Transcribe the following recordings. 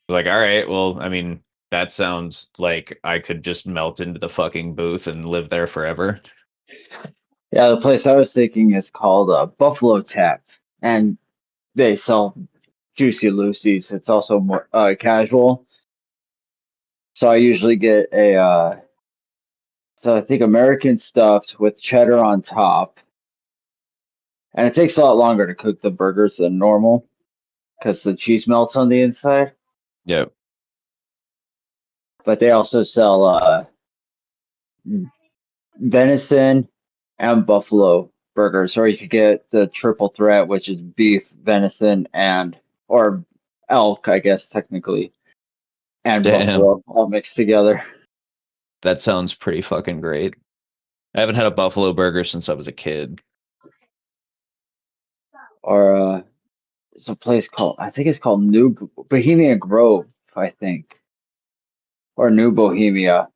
Like, all right, well, I mean, that sounds like I could just melt into the fucking booth and live there forever. Yeah, the place I was thinking is called Buffalo Tap, and they sell Juicy Lucy's. It's also more casual. So I usually get so I think American stuffed with cheddar on top. And it takes a lot longer to cook the burgers than normal because the cheese melts on the inside. Yep. But they also sell venison and buffalo burgers, or you could get the triple threat, which is beef, venison, and or elk, I guess technically, and Damn. buffalo all mixed together. That sounds pretty fucking great. I haven't had a buffalo burger since I was a kid. Or it's a place called I think it's called New Bohemia Grove, I think, or New Bohemia,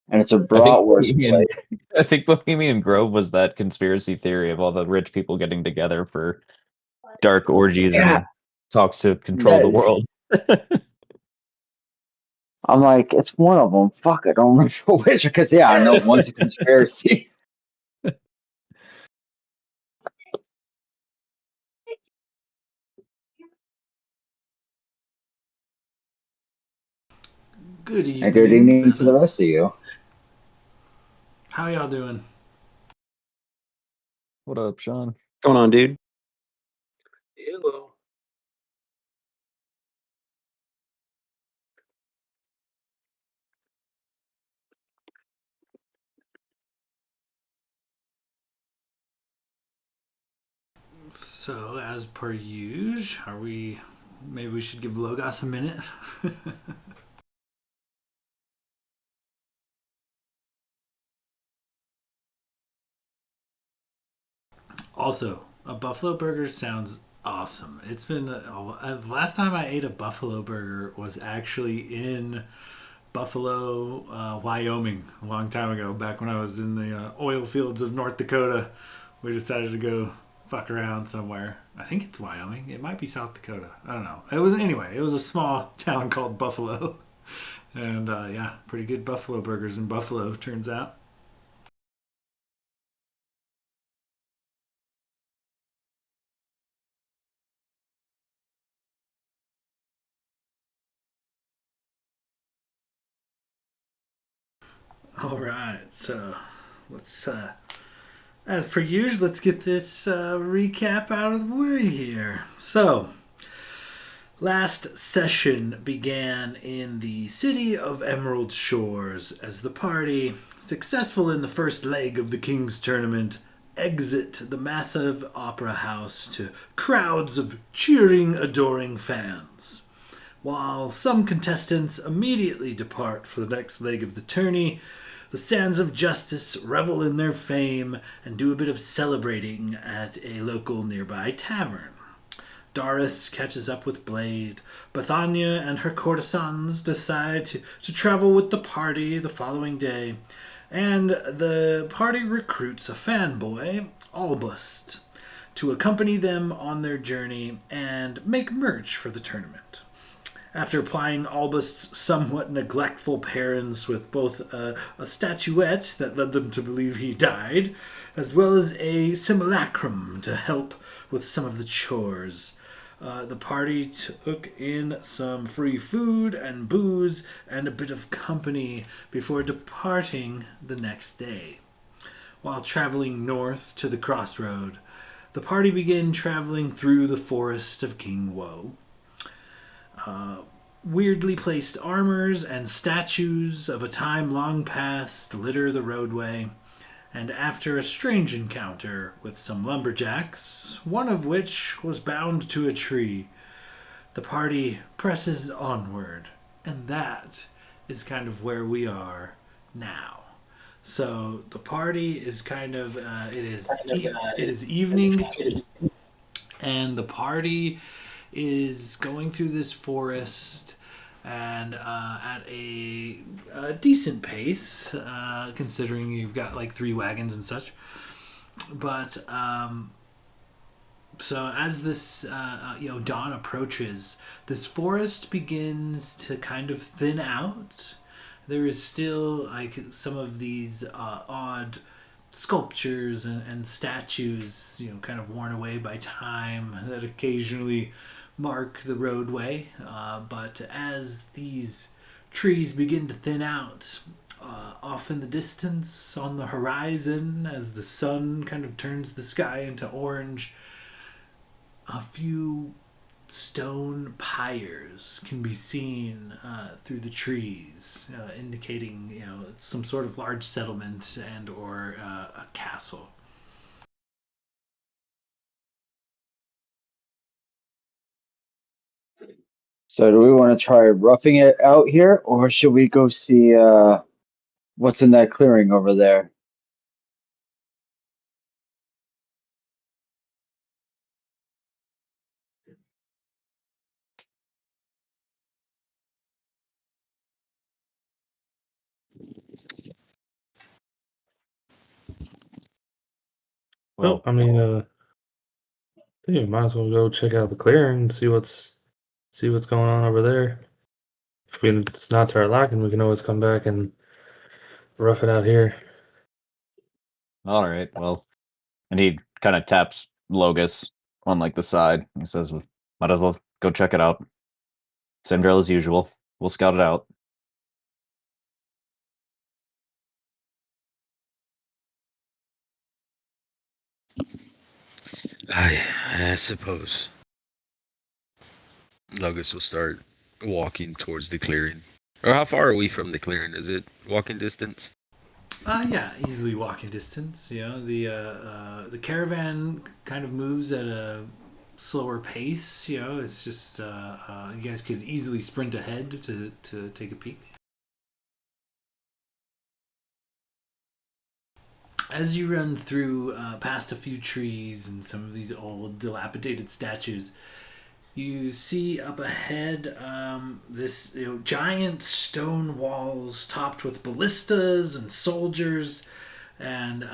and it's a I think bratwurst Bohemian place. I think Bohemian Grove was that conspiracy theory of all the rich people getting together for dark orgies Yeah, and talks to control the that, world. I'm like, it's one of them. Fuck, I don't remember which because yeah, I know one's a conspiracy. Good And good evening, evening to the fellas. rest of you. How y'all doing? What up, Sean? Going on, dude? Hello. So, as per usual, maybe we should give Logos a minute? Also, a buffalo burger sounds awesome. It's been last time I ate a buffalo burger was actually in Buffalo, Wyoming, a long time ago. Back when I was in the oil fields of North Dakota, we decided to go fuck around somewhere. I think it's Wyoming. It might be South Dakota. I don't know. It was anyway. It was a small town called Buffalo, and yeah, pretty good buffalo burgers in Buffalo. Turns out. All right, so let's, as per usual, let's get this recap out of the way here. So, last session began in the city of Emerald Shores as the party, successful in the first leg of the King's Tournament, exit the massive opera house to crowds of cheering, adoring fans. While some contestants immediately depart for the next leg of the tourney, the Sands of Justice revel in their fame and do a bit of celebrating at a local nearby tavern. Doris catches up with Blade. Bethania and her courtesans decide to travel with the party the following day, and the party recruits a fanboy, Albust, to accompany them on their journey and make merch for the tournament. After plying Albust's somewhat neglectful parents with both a statuette that led them to believe he died, as well as a simulacrum to help with some of the chores, the party took in some free food and booze and a bit of company before departing the next day. While traveling north to the crossroad, the party began traveling through the forest of King Woe. Weirdly placed armors and statues of a time long past litter the roadway, and after a strange encounter with some lumberjacks, one of which was bound to a tree, the party presses onward, and that is kind of where we are now. So the party is kind of it is evening, and the party is going through this forest and at a decent pace, considering you've got like three wagons and such. But So as this dawn approaches, this forest begins to kind of thin out. There is still like some of these odd sculptures and statues, kind of worn away by time that occasionally mark the roadway. But as these trees begin to thin out, off in the distance on the horizon, as the sun kind of turns the sky into orange, a few stone pyres can be seen through the trees, indicating some sort of large settlement and or a castle. So do we want to try roughing it out here, or should we go see what's in that clearing over there? Well, Well, I mean, I think we might as well go check out the clearing and see what's going on over there. If it's not to our liking, we can always come back and rough it out here. all right. Well, and he kind of taps Logus on like the side. He says, "Might as well go check it out. Same drill as usual. We'll scout it out." I suppose. Lugus will start walking towards the clearing. Or how far are we from the clearing? Is it walking distance? Yeah, easily walking distance. The caravan kind of moves at a slower pace. It's just you guys could easily sprint ahead to take a peek. As you run through past a few trees and some of these old dilapidated statues, you see up ahead this giant stone walls topped with ballistas and soldiers, and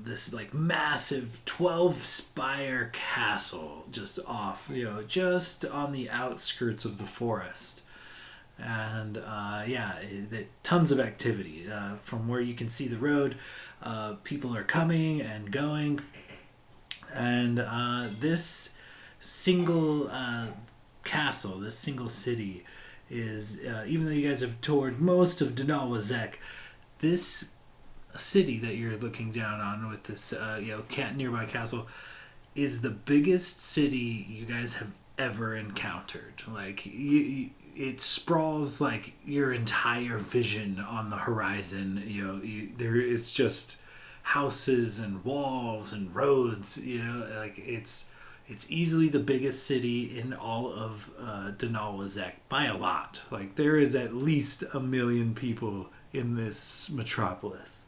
this like massive 12 spire castle just off, just on the outskirts of the forest. And tons of activity from where you can see the road. People are coming and going, and this single castle, this single city, is even though you guys have toured most of Daanal, this city that you're looking down on with this nearby castle is the biggest city you guys have ever encountered. Like it sprawls like your entire vision on the horizon. There is just houses and walls and roads. Like it's easily the biggest city in all of Daanal by a lot. Like there is at least 1 million people in this metropolis.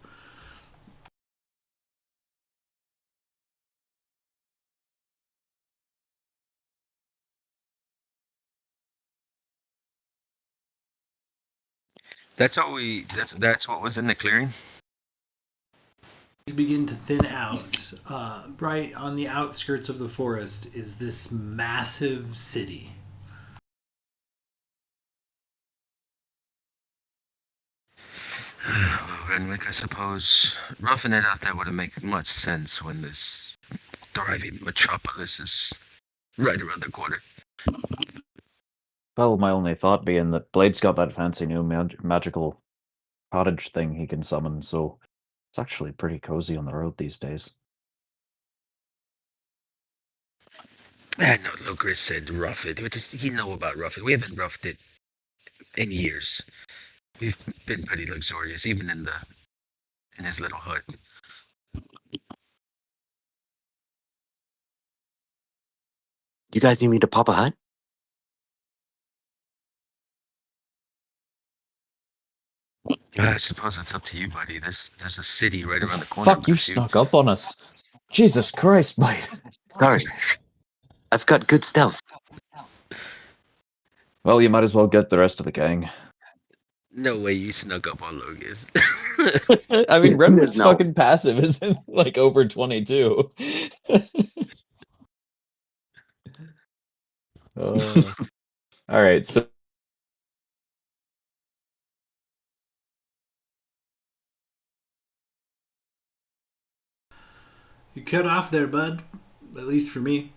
That's what was in the clearing? Begin to thin out. Right on the outskirts of the forest is this massive city. Renwick, I suppose roughing it out there wouldn't make much sense when this thriving metropolis is right around the corner. Well, my only thought being that Blade's got that fancy new magical cottage thing he can summon, so it's actually pretty cozy on the road these days. No, Logris said rough it. He know about rough it. We haven't roughed it in years. We've been pretty luxurious, even in his little hut. You guys need me to pop a hut? I suppose it's up to you, buddy. There's a city right around the corner. Fuck, you snuck up on us. Jesus Christ, mate. Sorry. I've got good stealth. Well, you might as well get the rest of the gang. No way you snuck up on Logus. I mean, Redwood's No. fucking passive isn't like over 22. All right, so You cut off there, bud. At least for me.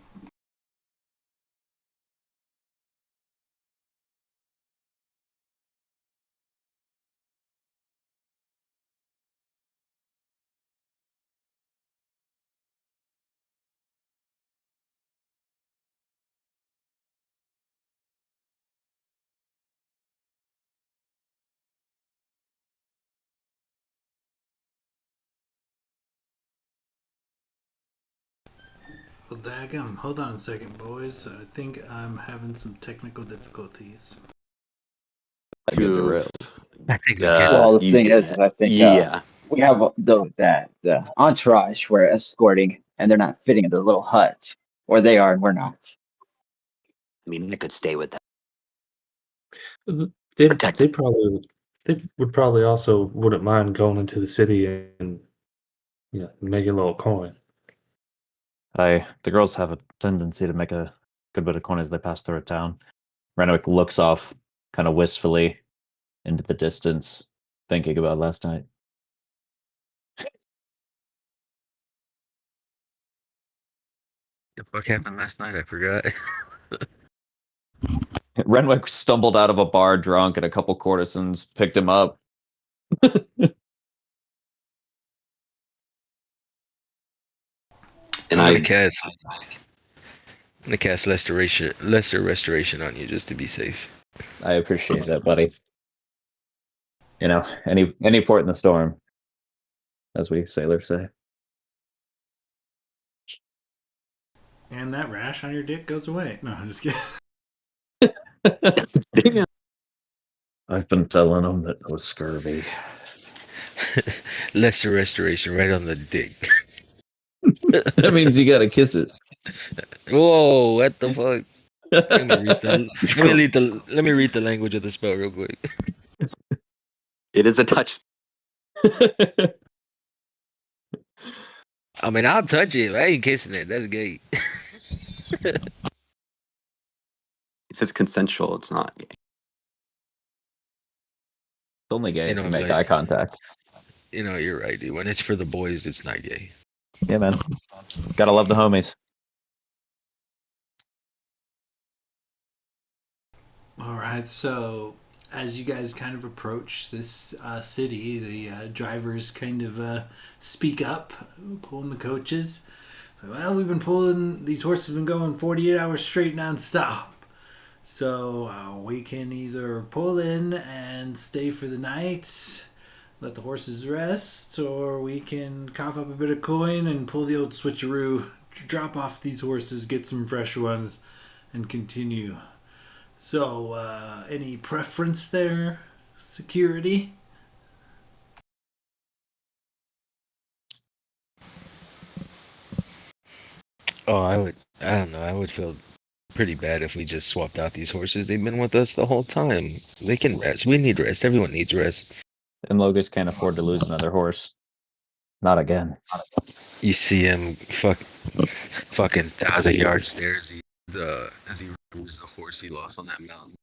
Well, daggum. Hold on a second, boys. I think I'm having some technical difficulties. I get the rip. I think we get Well, the thing yeah, is I think yeah. we have the entourage we're escorting, and they're not fitting in the little hut, or they are and we're not. I mean, I could stay with that. They Protect. they would probably also wouldn't mind going into the city and making a little coin. The girls have a tendency to make a good bit of coin as they pass through a town. Renwick looks off kind of wistfully into the distance, thinking about last night. the fuck happened last night. I forgot. Renwick stumbled out of a bar drunk, and a couple courtesans picked him up. And I'm I gonna cast lesser restoration on you just to be safe. I appreciate that, buddy. You know, any port in the storm, as we sailors say. And that rash on your dick goes away. No, I'm just kidding. I've been telling them that it was scurvy. Lesser restoration right on the dick. That means you gotta kiss it. Whoa! What the fuck? Let me read the language of the spell real quick. it is a touch. I mean, I'll touch it. I ain't kissing it. That's gay. If it's consensual, it's not gay. It's only gay You if know, you make like- eye contact. You know, you're right, dude. When it's for the boys, it's not gay. Yeah, man. Gotta love the homies. All right, so as you guys kind of approach this city, the drivers kind of speak up, pulling the coaches. Well, we've been pulling, these horses have been going 48 hours straight nonstop. So we can either pull in and stay for the night, let the horses rest, or we can cough up a bit of coin and pull the old switcheroo, drop off these horses, get some fresh ones, and continue. So, any preference there, security? Oh, I don't know. I would feel pretty bad if we just swapped out these horses. They've been with us the whole time. They can rest. We need rest. Everyone needs rest. And Logus can't afford to lose another horse. Not again. You see him fucking 1,000-yard stairs. As he remembers the horse he lost on that mountain.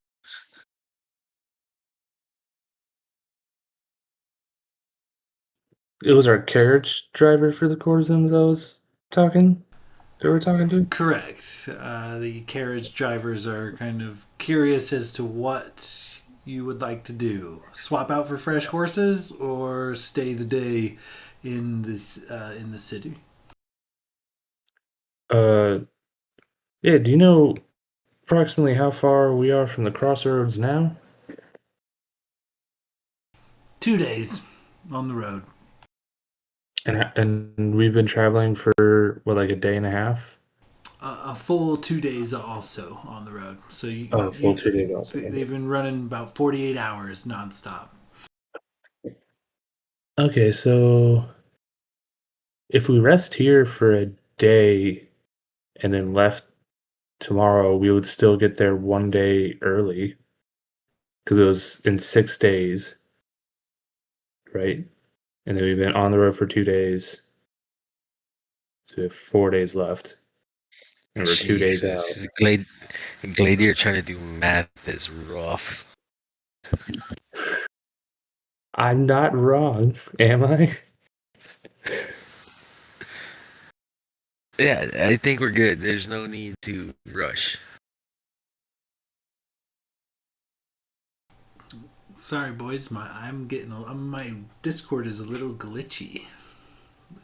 It was our carriage driver for the courtesans that was talking. That we're talking to. Correct. The carriage drivers are kind of curious as to what you would like to do: swap out for fresh horses, or stay the day in the city. Yeah. Do you know approximately how far we are from the crossroads now? 2 days on the road. And we've been traveling for what, like a day and a half? A full 2 days also on the road. So Full 2 days also. they've been running about 48 hours nonstop. Okay, so if we rest here for a day and then left tomorrow, we would still get there 1 day early because it was in 6 days, right? And then we've been on the road for 2 days, so we have 4 days left, and we're 2 days out. Jesus. Gladiator trying to do math is rough. I'm not wrong, am I? Yeah, I think we're good. There's no need to rush. Sorry, boys. My Discord is a little glitchy.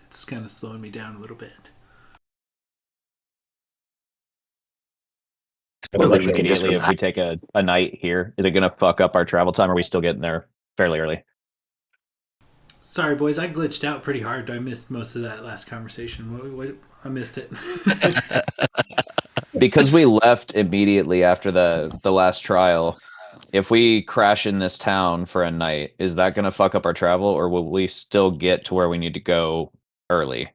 It's kind of slowing me down a little bit. What Well, about we can just immediately if we take a night here? Is it going to fuck up our travel time, or are we still getting there fairly early? Sorry, boys. I glitched out pretty hard. I missed most of that last conversation. I missed it. Because we left immediately after the last trial. If we crash in this town for a night, is that going to fuck up our travel, or will we still get to where we need to go early?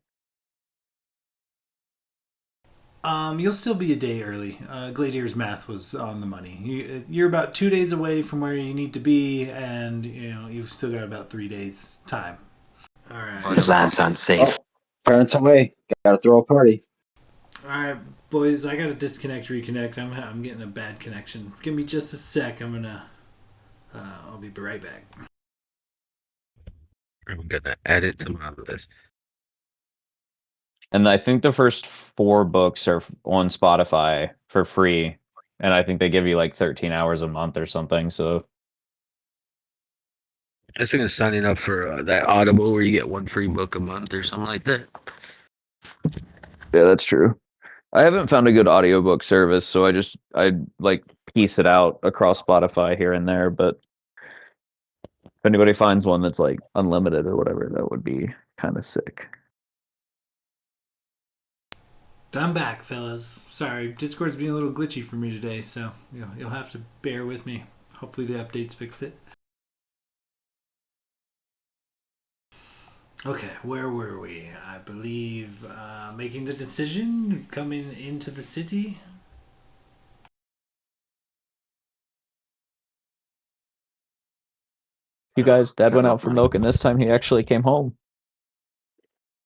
You'll still be a day early. Gladiator's math was on the money. You're about 2 days away from where you need to be, and you've still got about 3 days time. All right. The land's unsafe. Oh, parents away. Gotta throw a party. All right, boys. I gotta disconnect, reconnect. I'm getting a bad connection. Give me just a sec. I'll be right back. I'm gonna add it to my list. And I think the first 4 books are on Spotify for free, and I think they give you like 13 hours a month or something. So I was thinking of signing up for that Audible where you get 1 free book a month or something like that. yeah, that's true. I haven't found a good audiobook service, so I like piece it out across Spotify here and there. But if anybody finds one that's like unlimited or whatever, that would be kind of sick. I'm back, fellas. Sorry, Discord's being a little glitchy for me today, so you'll have to bear with me. Hopefully the updates fixed it. Okay, where were we? I believe making the decision, coming into the city. You guys, Dad went About out for money. milk, and this time he actually came home.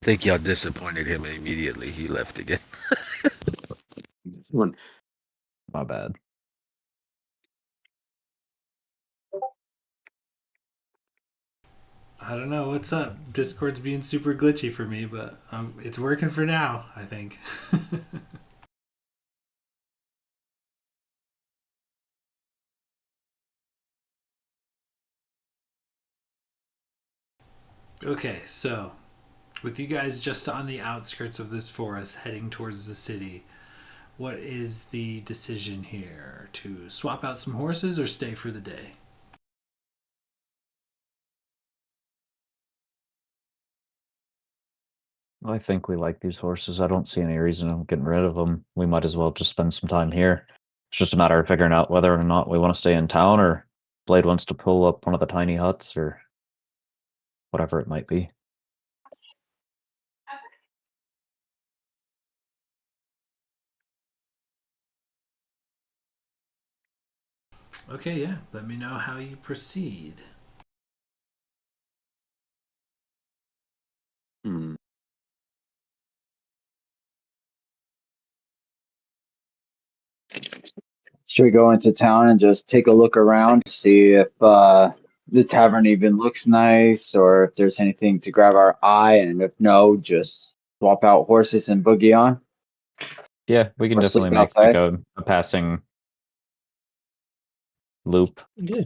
I think y'all disappointed him and immediately he left again. One- My bad. I don't know what's up. Discord's being super glitchy for me, but it's working for now, I think. Okay, so with you guys just on the outskirts of this forest heading towards the city, what is the decision here? To swap out some horses or stay for the day? I think we like these horses. I don't see any reason in getting rid of them. We might as well just spend some time here. It's just a matter of figuring out whether or not we want to stay in town, or Blade wants to pull up one of the tiny huts, or whatever it might be. Okay, yeah. Let me know how you proceed. Hmm. Should we go into town and just take a look around, see if the tavern even looks nice, or if there's anything to grab our eye, and if no, just swap out horses and boogie on, Yeah, we can or definitely sleep make like outside? a passing loop. Yeah.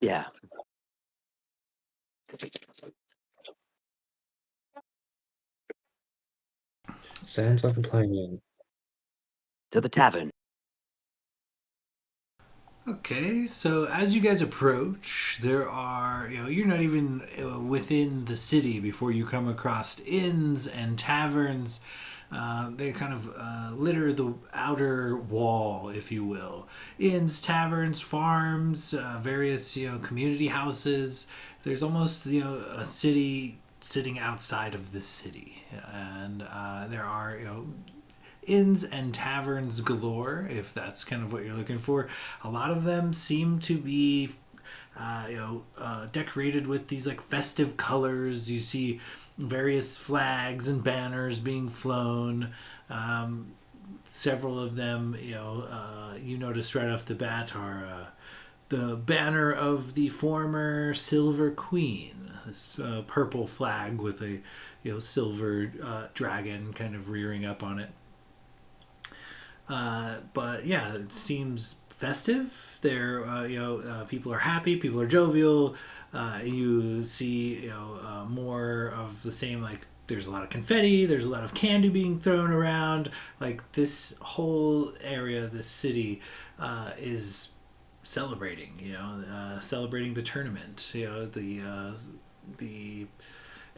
Yeah. Sounds like a plan. To the tavern. Okay, so as you guys approach, there are, you're not even within the city before you come across inns and taverns. They kind of litter the outer wall, if you will. Inns, taverns, farms, various, community houses. There's almost, a city sitting outside of the city. And there are, inns and taverns galore, if that's kind of what you're looking for. A lot of them seem to be decorated with these like festive colors. You see various flags and banners being flown. several of them, you notice right off the bat are the banner of the former Silver Queen, this purple flag with a silver dragon kind of rearing up on it. But yeah, it seems festive. There, people are happy, people are jovial. You see, more of the same. Like, there's a lot of confetti, there's a lot of candy being thrown around. Like, this whole area, this city, is celebrating. Celebrating the tournament. The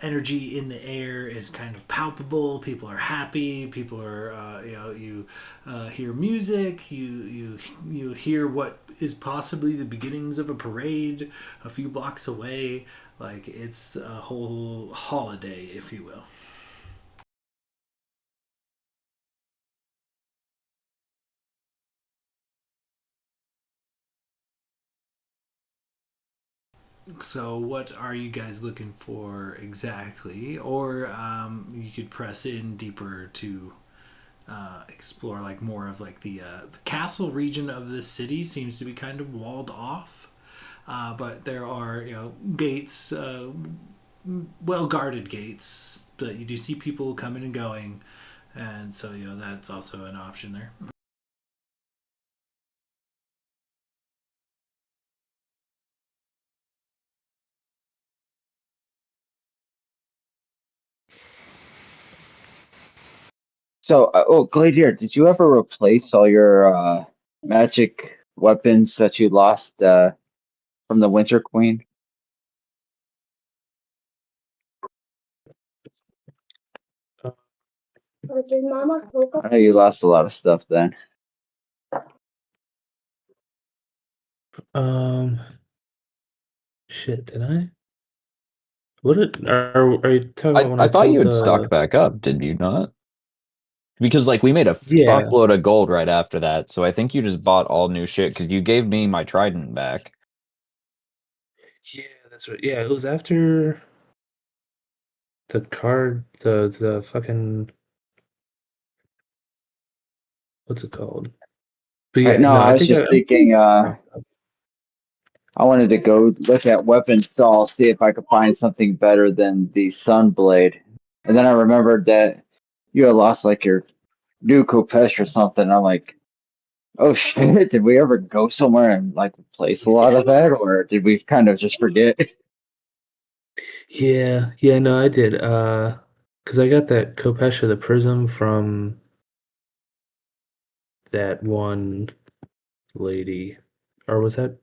energy in the air is kind of palpable. People are happy. People are, you hear music. You hear what is possibly the beginnings of a parade a few blocks away. Like, it's a whole holiday, if you will. So, what are you guys looking for exactly? Or you could press in deeper to explore like more of like the castle region of this city seems to be kind of walled off, but there are gates, well guarded gates that you do see people coming and going, and so that's also an option there. So, Gladiator, did you ever replace all your magic weapons that you lost from the Winter Queen? Uh, I know you lost a lot of stuff then. Um, shit, did I? Are you talking about when I I thought you killed had stocked the? back up, did you not? Because like we made a Yeah, fuckload of gold right after that, so I think you just bought all new shit because you gave me my trident back. yeah, that's right. Yeah, it was after the card, the fucking what's it called? But Right, yeah, no, no, I I was think just thinking. I wanted to go look at weapon stalls, see if I could find something better than the Sunblade. And then I remembered that you had lost like your new Kopesh or something. I'm like, oh shit, did we ever go somewhere and like replace a lot of that, or did we kind of just forget? yeah, no, I did. Because I got that Kopesh of the Prism from that one lady, or was that?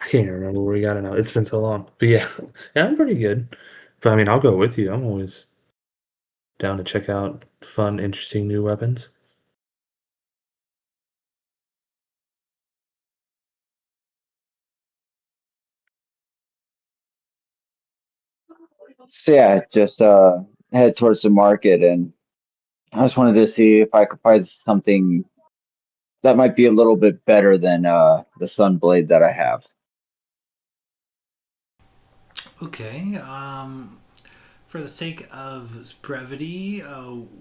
I can't even remember where we got it now. It's been so long. But yeah, yeah, I'm pretty good. But I mean, I'll go with you. I'm always down to check out fun, interesting new weapons. So yeah, just head towards the market, and I just wanted to see if I could find something that might be a little bit better than the Sunblade that I have. Okay. For the sake of brevity,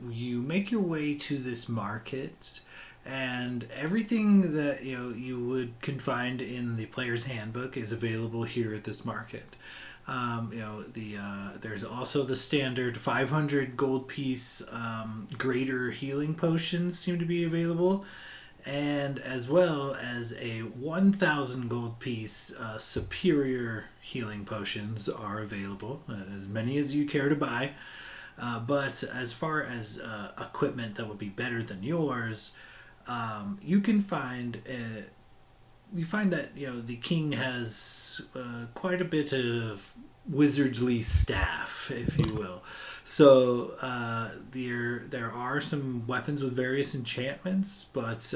you make your way to this market, and everything that you can find in the player's handbook is available here at this market. There's also the standard 500 gold piece greater healing potions seem to be available, and as well as a 1,000 gold piece superior healing potions are available, as many as you care to buy. But as far as equipment that would be better than yours, you can find you find that the king has quite a bit of wizardly staff, if you will. So there are some weapons with various enchantments, but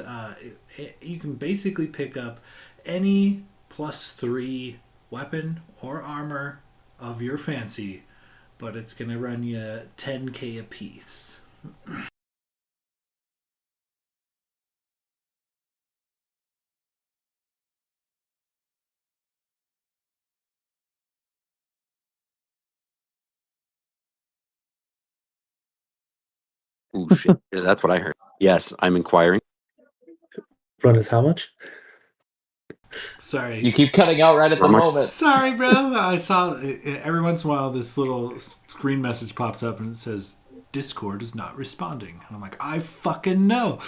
you can basically pick up any +3 weapon or armor of your fancy, but it's gonna run you 10k a piece. Ooh, shit. Yeah, that's what I heard. Yes, I'm inquiring. Run is how much? Sorry. You keep cutting out right at the How much? moment. Sorry, bro. I saw every once in a while this little screen message pops up and it says Discord is not responding, and I'm like, I fucking know.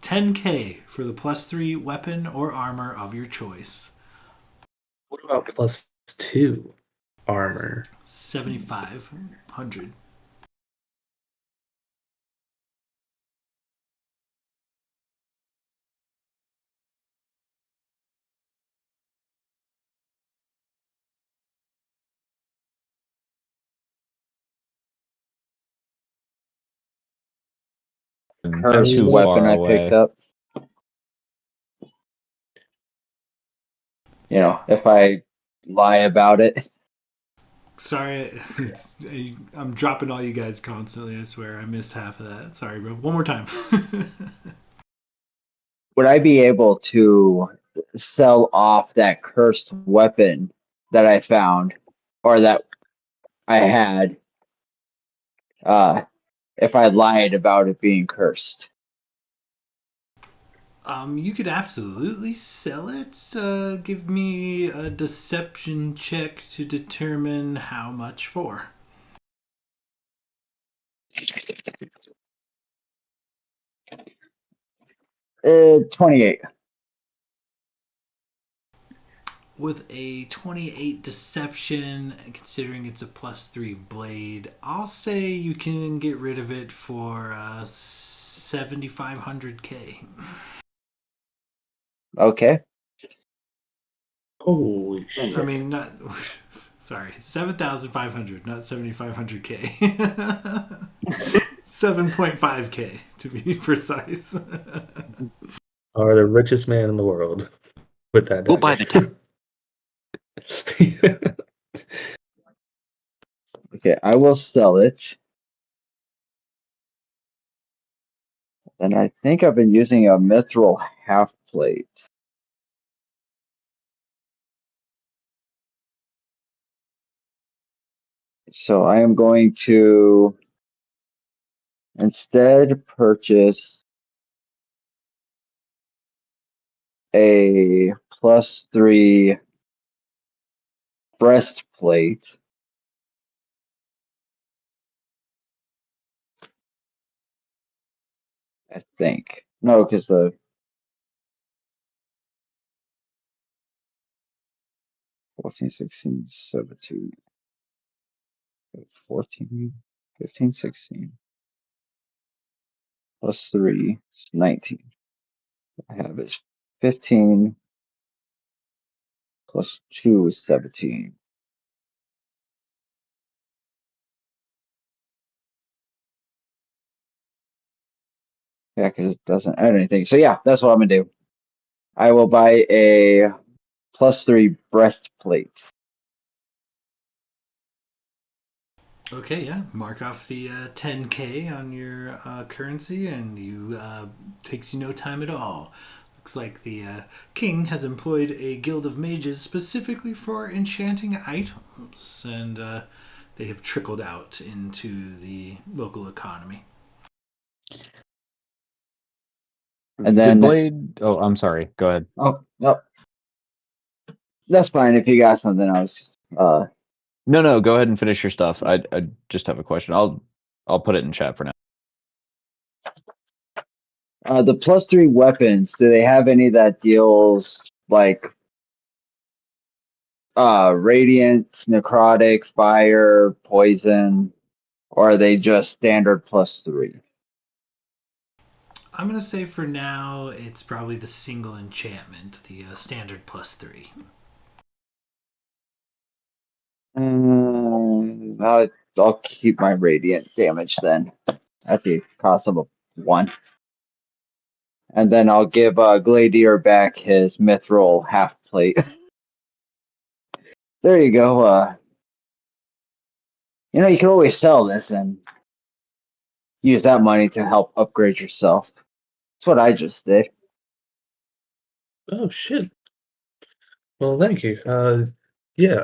10K for the +3 weapon or armor of your choice. What about +2 armor? 7,500. Cursed Too weapon far I picked away. up. You know, if I lie about it. Sorry, I'm dropping all you guys constantly. I swear, I missed half of that. Sorry, bro. One more time. Would I be able to sell off that cursed weapon that I found or that I had if I lied about it being cursed? You could absolutely sell it. Give me a deception check to determine how much for. 28. With a 28 deception, considering it's a +3 blade, I'll say you can get rid of it for 7,500K. Okay. Holy shit. I mean, not. Sorry, 7,500, not 7,500K. 7.5K to be precise. Are the richest man in the world with that We'll buy the dagger. Okay, I will sell it. And I think I've been using a mithril half plate. So I am going to instead purchase a +3 breastplate. I think. No, because the 14, 16, 17, 14, 15, 16 +3 is 19. I have is 15 +2 is 17. Yeah, because it doesn't add anything. So yeah, that's what I'm gonna do. I will buy a +3 breastplate. Okay, yeah. Mark off the 10K on your currency, and you takes you no time at all. Looks like the king has employed a guild of mages specifically for enchanting items, and they have trickled out into the local economy. And Did then Blade? Oh, I'm sorry. Go ahead. oh no, that's fine if you got something else. No. Go ahead and finish your stuff. I just have a question. I'll put it in chat for now. The +3 weapons, do they have any that deals like radiant, necrotic, fire, poison, or are they just standard +3? I'm gonna say for now it's probably the single enchantment, the standard +3. I'll keep my radiant damage then at the cost of a 1. And then I'll give Gladiator back his mithril half plate. There you go. You know, you can always sell this and use that money to help upgrade yourself. That's what I just did. Oh shit. Well, thank you. Yeah.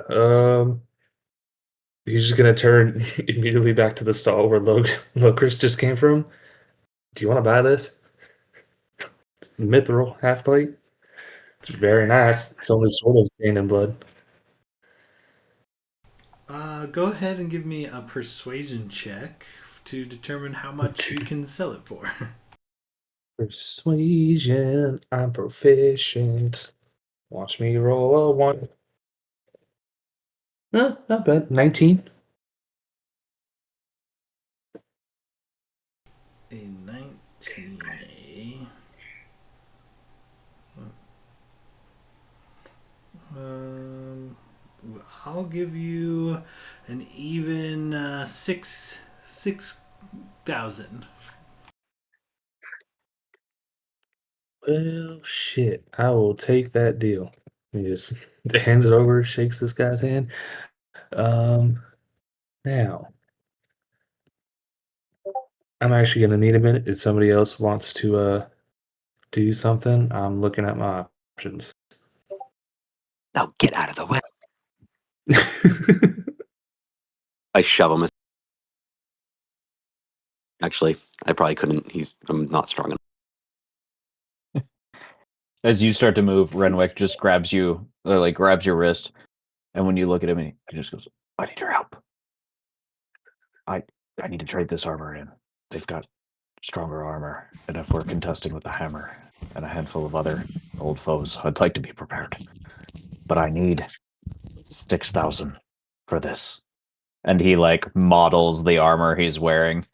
He's just gonna turn immediately back to the stall where Locris just came from. Do you want to buy this? Mithril half plate. It's very nice. It's only sort of stained in blood. Go ahead and give me a persuasion check to determine how much you can sell it for. Persuasion. I'm proficient. Watch me roll a one. Not bad. 19. A 19. Um, I'll give you an even 6,000. Well, shit. I will take that deal. He just hands it over, shakes this guy's hand. Now, I'm actually gonna need a minute. If somebody else wants to do something, I'm looking at my options. Now get out of the way. I shove him. Actually, I probably couldn't. I'm not strong enough. As you start to move, Renwick just grabs you, or like grabs your wrist, and when you look at him, he just goes, "I need your help. I need to trade this armor in. They've got stronger armor, and if we're contesting with the hammer and a handful of other old foes, I'd like to be prepared. But I need 6,000 for this." And he like models the armor he's wearing.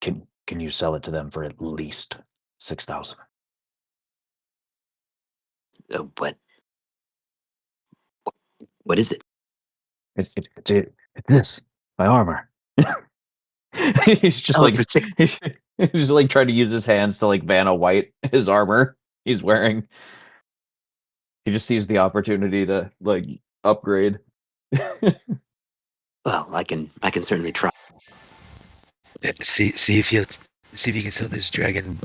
Can you sell it to them for at least 6,000? What? What is it? It's this, my armor. He's just Sell it like for 6. he's just like trying to use his hands to like Vanna White his armor he's wearing. He just sees the opportunity to like upgrade. Well, I can certainly try. See if you can sell this dragon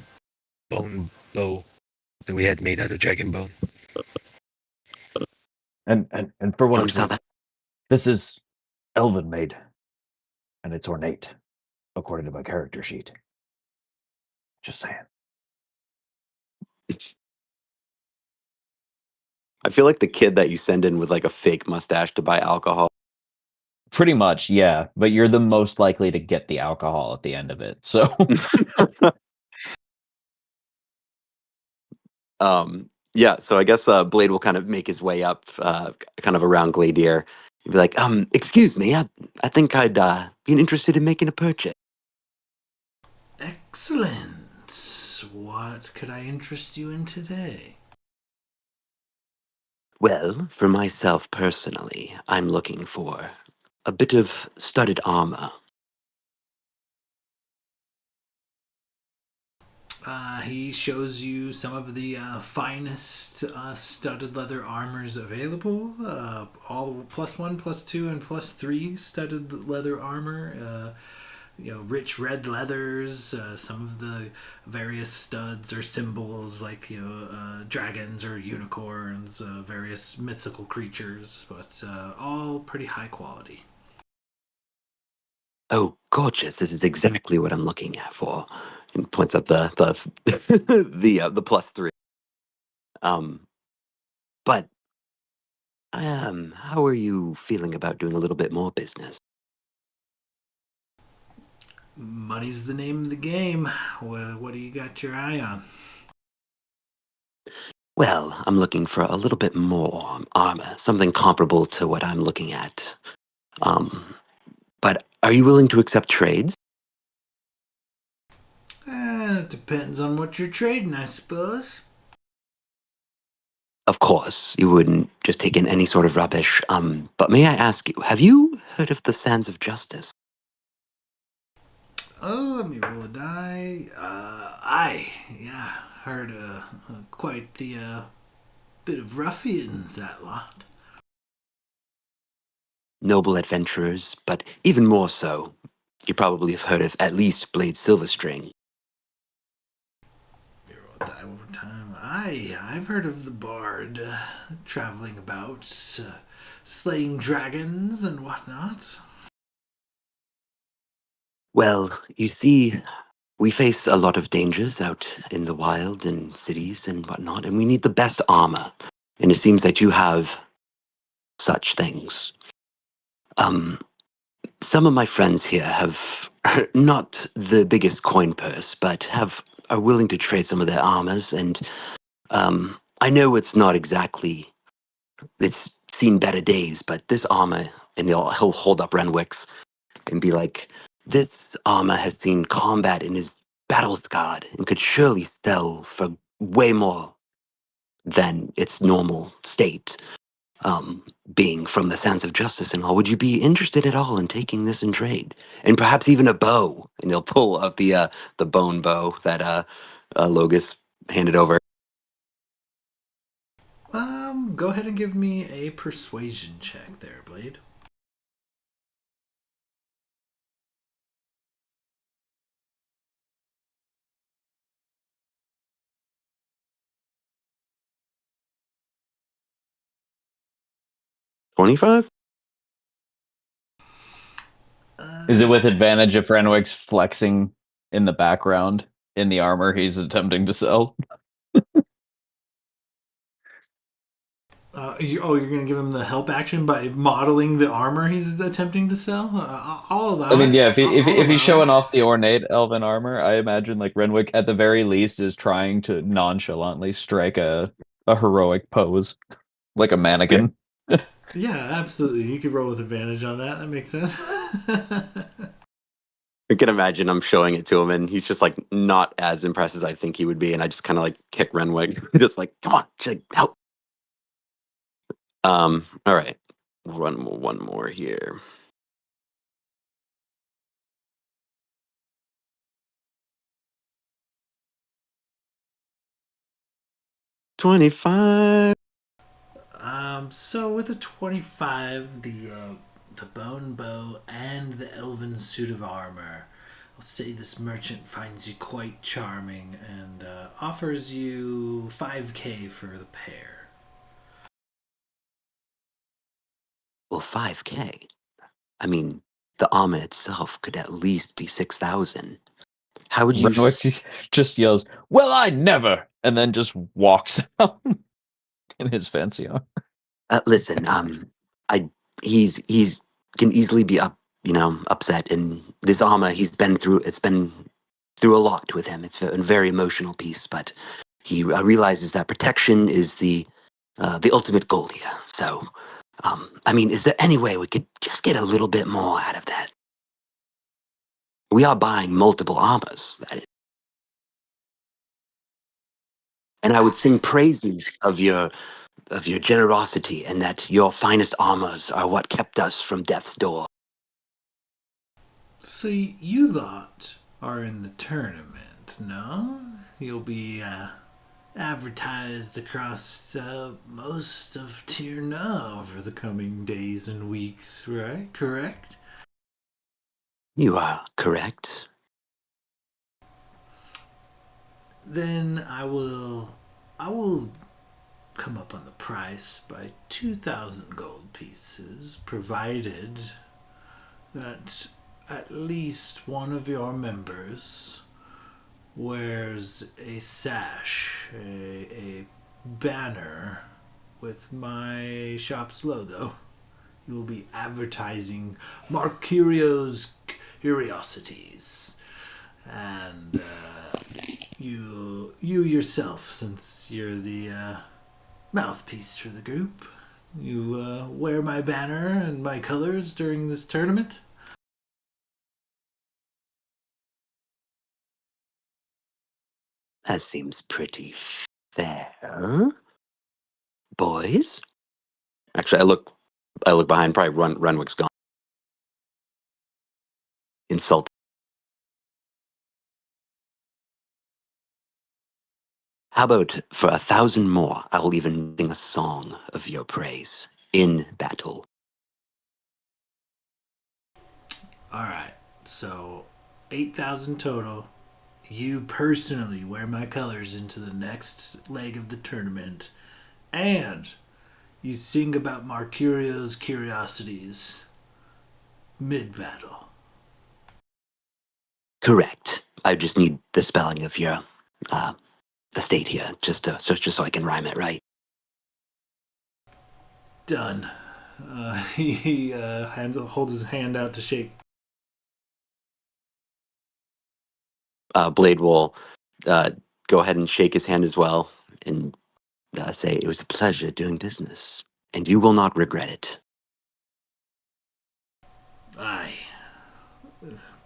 bone bow that we had made out of dragon bone. And for what Don't it's sell worth, that. this is elven made, and it's ornate, according to my character sheet. Just saying. I feel like the kid that you send in with like a fake mustache to buy alcohol. Pretty much, yeah. But you're the most likely to get the alcohol at the end of it. So Yeah, so I guess Blade will kind of make his way up, kind of around Gladier. He'd be like, excuse me, I think I'd be interested in making a purchase. Excellent. What could I interest you in today? Well, for myself personally, I'm looking for a bit of studded armor. He shows you some of the finest studded leather armors available. All +1, +2, and +3 studded leather armor. Rich red leathers. Some of the various studs or symbols, like dragons or unicorns, various mythical creatures, but all pretty high quality. Oh, gorgeous! This is exactly what I'm looking for. And points at the the +3. But how are you feeling about doing a little bit more business? Money's the name of the game. What do you got your eye on? Well, I'm looking for a little bit more armor, something comparable to what I'm looking at. But are you willing to accept trades? It depends on what you're trading, I suppose. Of course, you wouldn't just take in any sort of rubbish. But may I ask you, have you heard of the Sands of Justice? Oh, let me roll a die. Yeah, heard quite the bit of ruffians, that lot. Noble adventurers, but even more so, you probably have heard of at least Blade Silverstring. Let me roll a die one more time. I've heard of the bard traveling about, slaying dragons and whatnot. Well, you see, we face a lot of dangers out in the wild and cities and whatnot, and we need the best armor. And it seems that you have such things. Um, some of my friends here have not the biggest coin purse, but are willing to trade some of their armors. And I know it's not exactly it's seen better days, but this armor, and he'll hold up Renwick's and be like, "This armor has seen combat and is battle scarred and could surely sell for way more than its normal state." Being from the Sands of Justice and all, would you be interested at all in taking this in trade, and perhaps even a bow? And he'll pull up the bone bow that Logus handed over. Go ahead and give me a persuasion check there, Blade. 25. Is it with advantage if Renwick's flexing in the background in the armor he's attempting to sell? You're going to give him the help action by modeling the armor he's attempting to sell? I'll allow I mean, it. yeah, if he's I'll allow showing it. off the ornate elven armor, I imagine like Renwick at the very least is trying to nonchalantly strike a heroic pose, like a mannequin. Yeah, absolutely. You could roll with advantage on that. That makes sense. I can imagine I'm showing it to him, and he's just like not as impressed as I think he would be, and I just kind of like kick Renwig, just like, "Come on, just like, help." All right, one more here. 25. So with a 25, the bone bow and the elven suit of armor, I'll say this merchant finds you quite charming and offers you 5k for the pair. Well, 5K. I mean, the armor itself could at least be 6,000. How would you? Renwick just yells, "Well, I never!" and then just walks out in his fancy armor. Listen, I he's can easily be upset, and this armor he's been through. It's been through a lot with him. It's a very emotional piece, but he realizes that protection is the ultimate goal here. So, I mean, is there any way we could just get a little bit more out of that? We are buying multiple armors, that is, and I would sing praises of your generosity, and that your finest armors are what kept us from death's door. So you lot are in the tournament, no? You'll be advertised across most of Tirna over the coming days and weeks, right? Correct? You are correct. Then I will come up on the price by 2,000 gold pieces, provided that at least one of your members wears a sash, a banner with my shop's logo. You will be advertising Marcurio's Curiosities. And you yourself, since you're the mouthpiece for the group, you wear my banner and my colors during this tournament. That seems pretty fair. Boys? Actually, I look behind, probably Renwick's gone. Insult. How about for 1,000 more, I will even sing a song of your praise in battle. All right, so 8,000 total. You personally wear my colors into the next leg of the tournament, and you sing about Marcurio's Curiosities mid battle. Correct. I just need the spelling of your estate here, just so I can rhyme it right. Done. He holds his hand out to shake. Blade will go ahead and shake his hand as well and say, "It was a pleasure doing business, and you will not regret it." Aye.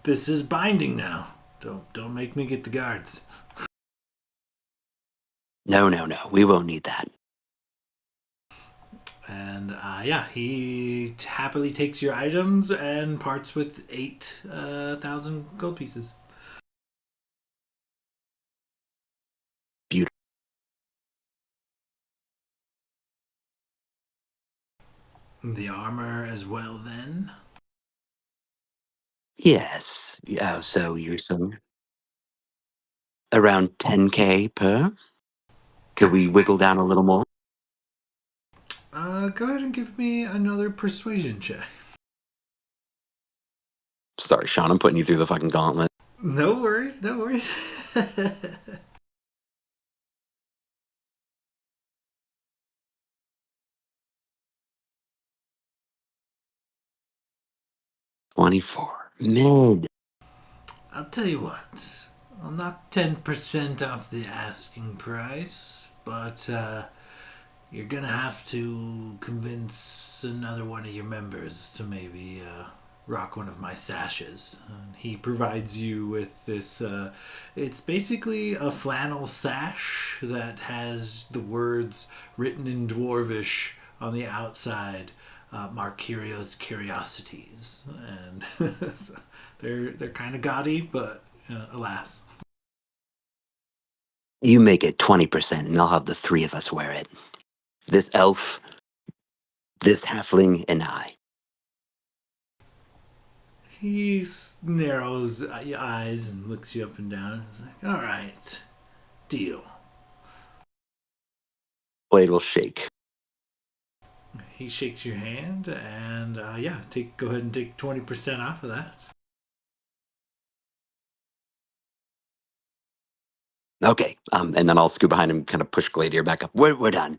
This is binding now. Don't make me get the guards. No, we won't need that. And yeah, he happily takes your items and parts with 8,000 gold pieces. Beautiful. The armor as well, then. Yes. Yeah. So you're saying around 10K per? Could we wiggle down a little more? Go ahead and give me another persuasion check. Sorry, Sean, I'm putting you through the fucking gauntlet. No worries, no worries. 24. Mid. I'll tell you what. I'll knock 10% off the asking price, but you're gonna have to convince another one of your members to maybe rock one of my sashes. He provides you with this. It's basically a flannel sash that has the words written in Dwarvish on the outside. Markirio's curiosities, and so they're kind of gaudy, but alas. You make it 20%, and I'll have the three of us wear it. This elf, this halfling, and I. He narrows your eyes and looks you up and down. He's like, "All right, deal." Blade will shake. He shakes your hand, and yeah, go ahead and take 20% off of that. Okay, and then I'll scoot behind him, kind of push Gladier back up. We're done.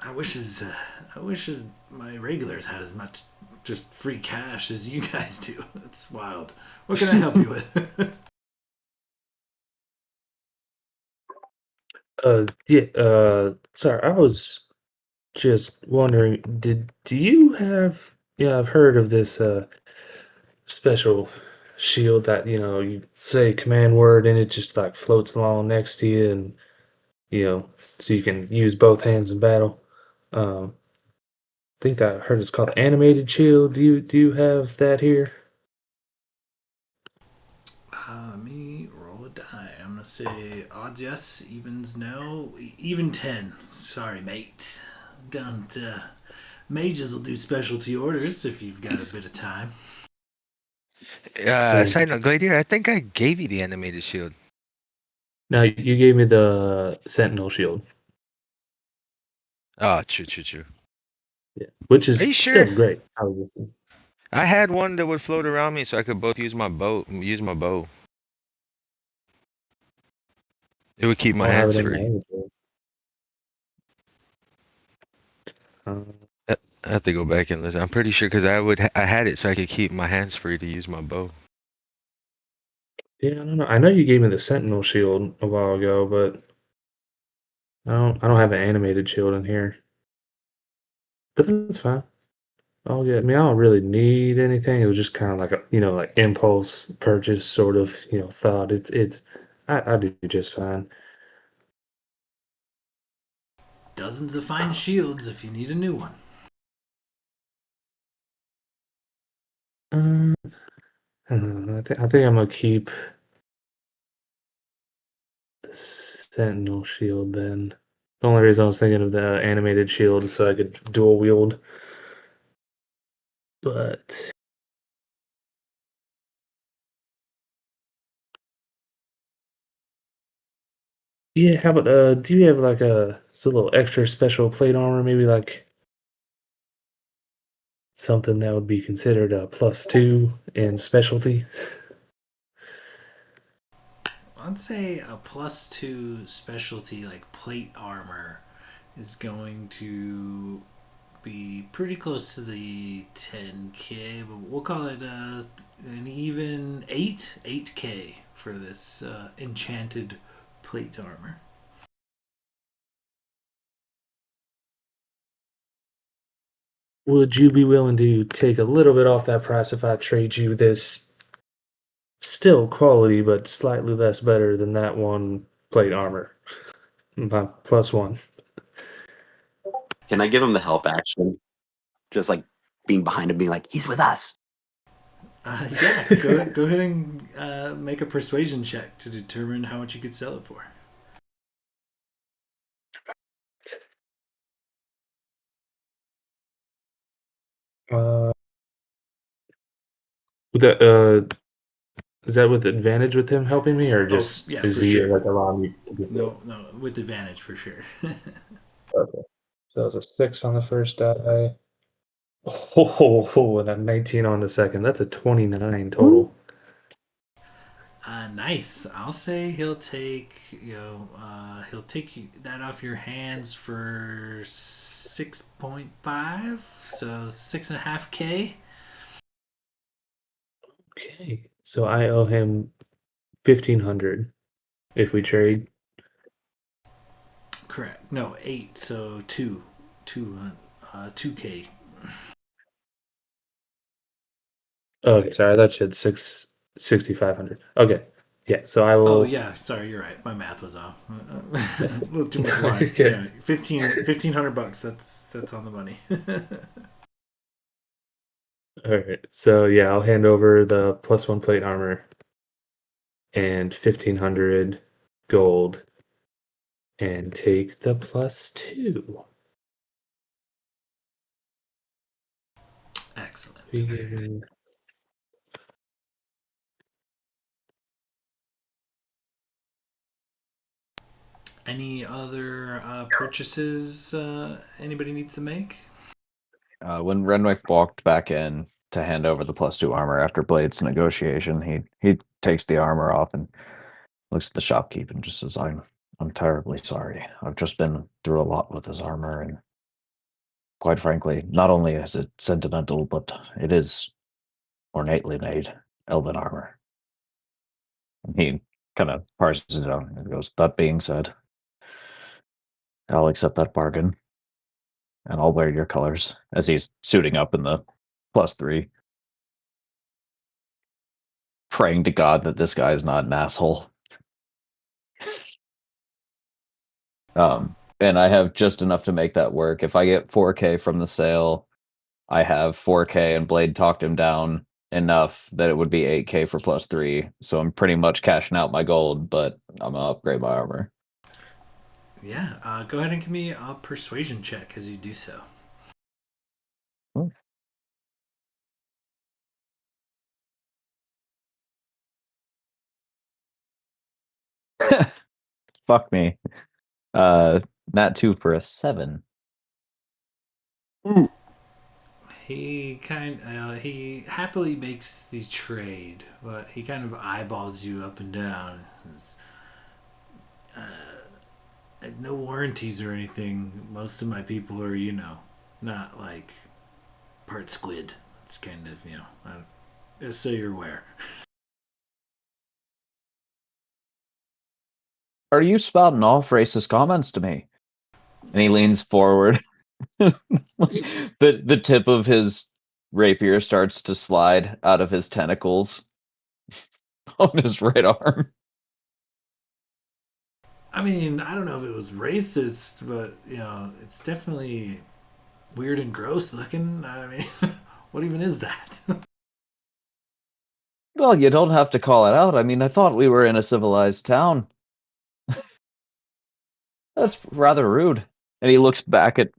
I wish my regulars had as much just free cash as you guys do. It's wild. What can I help you with? Sorry, I was just wondering, do you have, yeah, I've heard of this special shield that, you say command word and it just like floats along next to you and, so you can use both hands in battle. I think I heard it's called animated shield. Do you have that here? Let me roll a die. I'm gonna say odds yes, evens no, even 10. Sorry, mate. Don't. Mages will do specialty orders if you've got a bit of time. And Side note, Gladiator, I think I gave you the animated shield. now you gave me the sentinel shield, Oh, true. yeah, which Are is you still sure? great. I had one that would float around me so I could both use my bow. It would keep I my don't have hands it in my free. inventory. I have to go back and listen. I'm pretty sure because I had it so I could keep my hands free to use my bow. Yeah, I don't know. I know you gave me the sentinel shield a while ago, but I don't have an animated shield in here. But that's fine. I don't really need anything. It was just kind of like a, like impulse purchase sort of, thought. I do just fine. Dozens of fine shields if you need a new one. Um, I don't know. I think I'm gonna keep the sentinel shield then. The only reason I was thinking of the animated shield is so I could dual wield. But yeah, how about do you have like a little extra special plate armor, maybe like something that would be considered a +2 in specialty? I'd say a +2 specialty like plate armor is going to be pretty close to the 10K, but we'll call it an even 8K for this enchanted plate armor. Would you be willing to take a little bit off that price if I trade you this still quality but slightly less better than that one plate armor? About +1. Can I give him the help action? Just like being behind him, being like, he's with us. Yeah, go ahead and make a persuasion check to determine how much you could sell it for. Uh, with that, is that with advantage with him helping me, or just Yeah, is for he sure. like allowing me to get No, with advantage for sure. Okay. So that was a 6 on the first die. Oh, and a 19 on the second. That's a 29 total. Nice. I'll say he'll take that off your hands for 6.5, so 6.5K. Okay. So I owe him 1,500 if we trade. Correct. No, 8. So 2K. Okay, sorry, I thought you said 6,500. Okay. Yeah, so I Oh will. yeah, sorry, you're right. My math was off. A little too much You're wine. good. Yeah, 1,500 bucks. That's on the money. All right. So yeah, I'll hand over the +1 plate armor and 1,500 gold and take the +2. Excellent. Speaking. Any other purchases anybody needs to make? When Renwick walked back in to hand over the +2 armor after Blade's negotiation, he takes the armor off and looks at the shopkeep and just says, I'm terribly sorry. I've just been through a lot with this armor, and quite frankly, not only is it sentimental, but it is ornately made elven armor. And he kind of parses it out and goes, that being said, I'll accept that bargain, and I'll wear your colors, as he's suiting up in the +3, praying to God that this guy is not an asshole. And I have just enough to make that work. If I get 4K from the sale, I have 4K, and Blade talked him down enough that it would be 8K for +3. So I'm pretty much cashing out my gold, but I'm gonna upgrade my armor. Yeah, go ahead and give me a persuasion check as you do so. Ooh. Fuck me. Nat 2 for a 7. He happily makes the trade, but he kind of eyeballs you up and down. No warranties or anything. Most of my people are, not like part squid. It's kind of, just so you're aware. Are you spouting off racist comments to me? And he leans forward. The tip of his rapier starts to slide out of his tentacles on his right arm. I mean, I don't know if it was racist, but it's definitely weird and gross looking. I mean, what even is that? Well, you don't have to call it out. I mean, I thought we were in a civilized town. That's rather rude. And he looks back at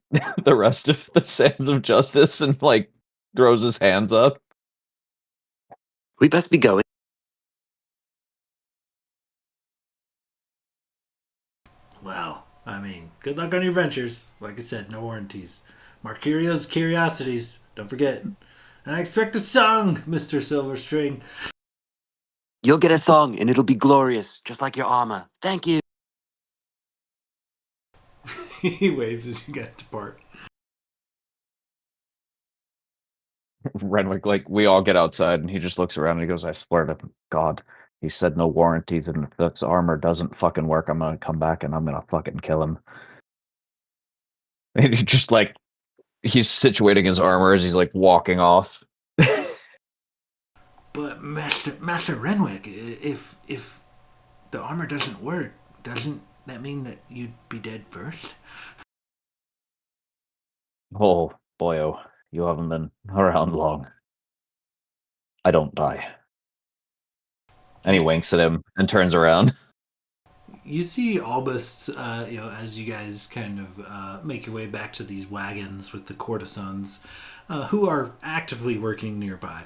the rest of the Sands of Justice and like throws his hands up. We best be going. Well, I mean, good luck on your ventures. Like I said, no warranties. Marcurio's curiosities. Don't forget. And I expect a song, Mr. Silverstring. You'll get a song, and it'll be glorious, just like your armor. Thank you. He waves as you guys depart. Renwick, like, we all get outside, and he just looks around and he goes, I swear to God, he said no warranties, and if this armor doesn't fucking work, I'm gonna come back and I'm gonna fucking kill him. And he just, like, he's situating his armor as he's, like, walking off. But Master Renwick, if the armor doesn't work, doesn't that mean that you'd be dead first? Oh, boyo, you haven't been around long. I don't die. And he winks at him and turns around. You see Albus, as you guys kind of make your way back to these wagons with the courtesans, who are actively working nearby.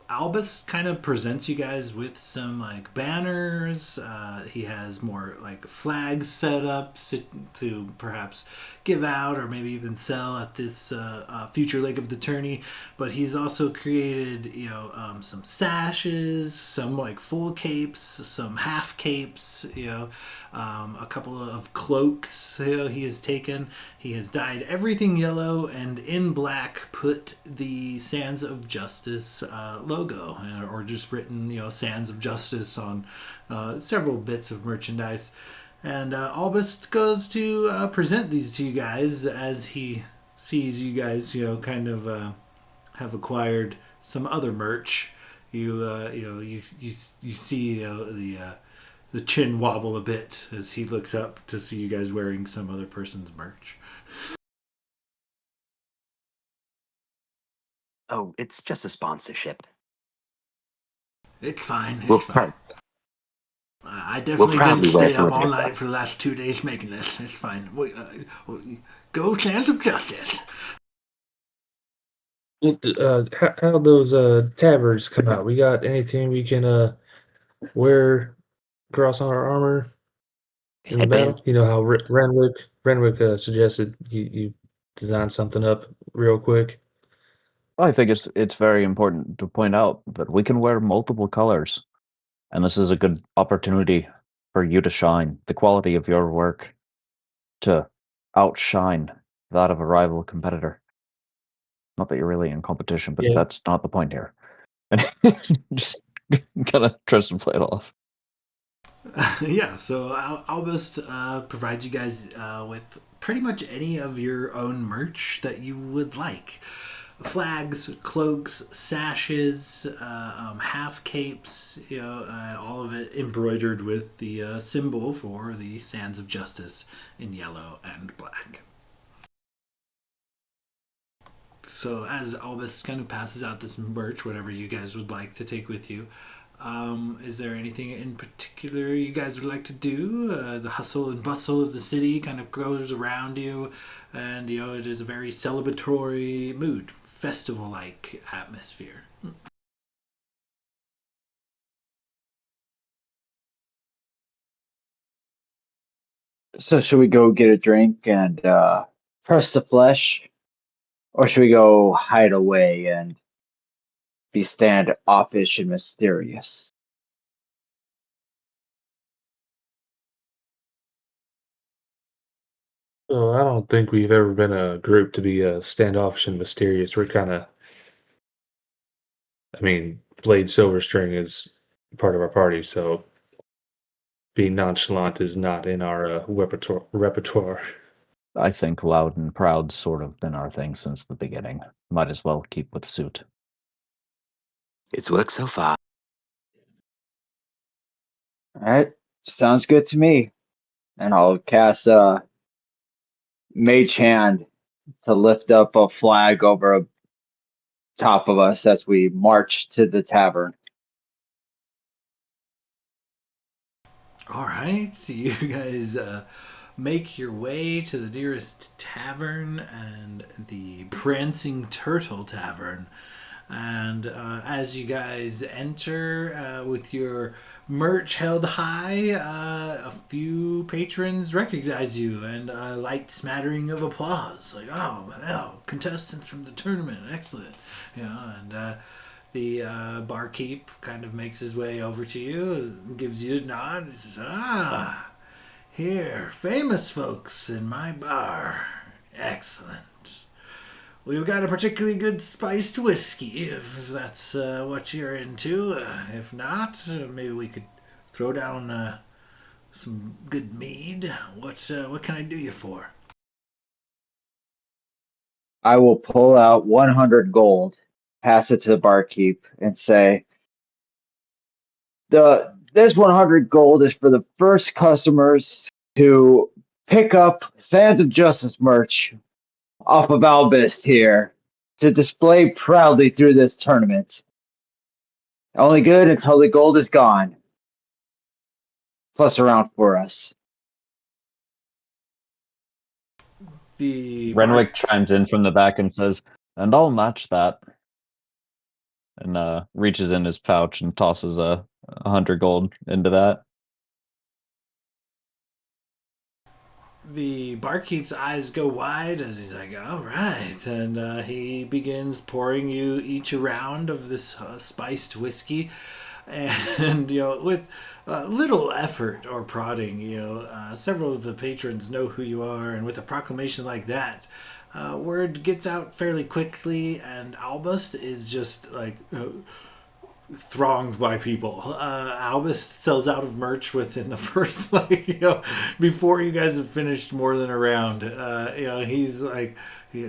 Albus kind of presents you guys with some like banners. He has more like flags set up to perhaps give out or maybe even sell at this future leg of the tourney. But he's also created, some sashes, some like full capes, some half capes, a couple of cloaks. He has taken. He has dyed everything yellow and in black put the Sands of Justice logo, or just written, Sands of Justice on several bits of merchandise. And Albus goes to present these to you guys as he sees you guys, kind of have acquired some other merch. You see the chin wobble a bit as he looks up to see you guys wearing some other person's merch. Oh, it's just a sponsorship. It's fine. It's We'll, fine. I we'll definitely didn't proudly wear stay some up of all your night stuff. for the last 2 days making this. It's fine. Go Sands of Justice. How those tabards come out? We got anything we can wear across on our armor in the Headband. battle? You know how Renwick suggested you design something up real quick. I think it's very important to point out that we can wear multiple colors, and this is a good opportunity for you to shine. The quality of your work to outshine that of a rival competitor. Not that you're really in competition, but Yeah. that's not the point here. And just kind of tries to play it off. Yeah, so Albus provides you guys with pretty much any of your own merch that you would like. Flags, cloaks, sashes, half capes, all of it embroidered with the symbol for the Sands of Justice in yellow and black. So as Albus kind of passes out this merch, whatever you guys would like to take with you, is there anything in particular you guys would like to do? The hustle and bustle of the city kind of grows around you, and it is a very celebratory mood, festival-like atmosphere. So should we go get a drink and press the flesh, or should we go hide away and be standoffish and mysterious? Well, I don't think we've ever been a group to be standoffish and mysterious. We're kind of, I mean, Blade Silverstring is part of our party, so being nonchalant is not in our repertoire. I think loud and proud sort of been our thing since the beginning. Might as well keep with suit. It's worked so far. All right, sounds good to me. And I'll cast Mage Hand to lift up a flag over top of us as we march to the tavern. All right, so you guys make your way to the nearest tavern, and the Prancing Turtle Tavern. And as you guys enter with your merch held high, a few patrons recognize you, and a light smattering of applause. Like, oh, well, contestants from the tournament, excellent. And the barkeep kind of makes his way over to you, gives you a nod, and says, ah, here, famous folks in my bar. Excellent. We've got a particularly good spiced whiskey, if that's what you're into. If not, maybe we could throw down some good mead. What can I do you for? I will pull out 100 gold, pass it to the barkeep, and say, this 100 gold is for the first customers to pick up Sands of Justice merch off of Albist here to display proudly through this tournament. Only good until the gold is gone. Plus around for us. The Renwick chimes in from the back and says, "And I'll match that." And reaches in his pouch and tosses a 100 gold into that. The barkeep's eyes go wide as he's like, all right. And he begins pouring you each a round of this spiced whiskey. And, with little effort or prodding, several of the patrons know who you are. And with a proclamation like that, word gets out fairly quickly. And Albust is just like thronged by people. Albus sells out of merch within the first, before you guys have finished more than a round. He's like,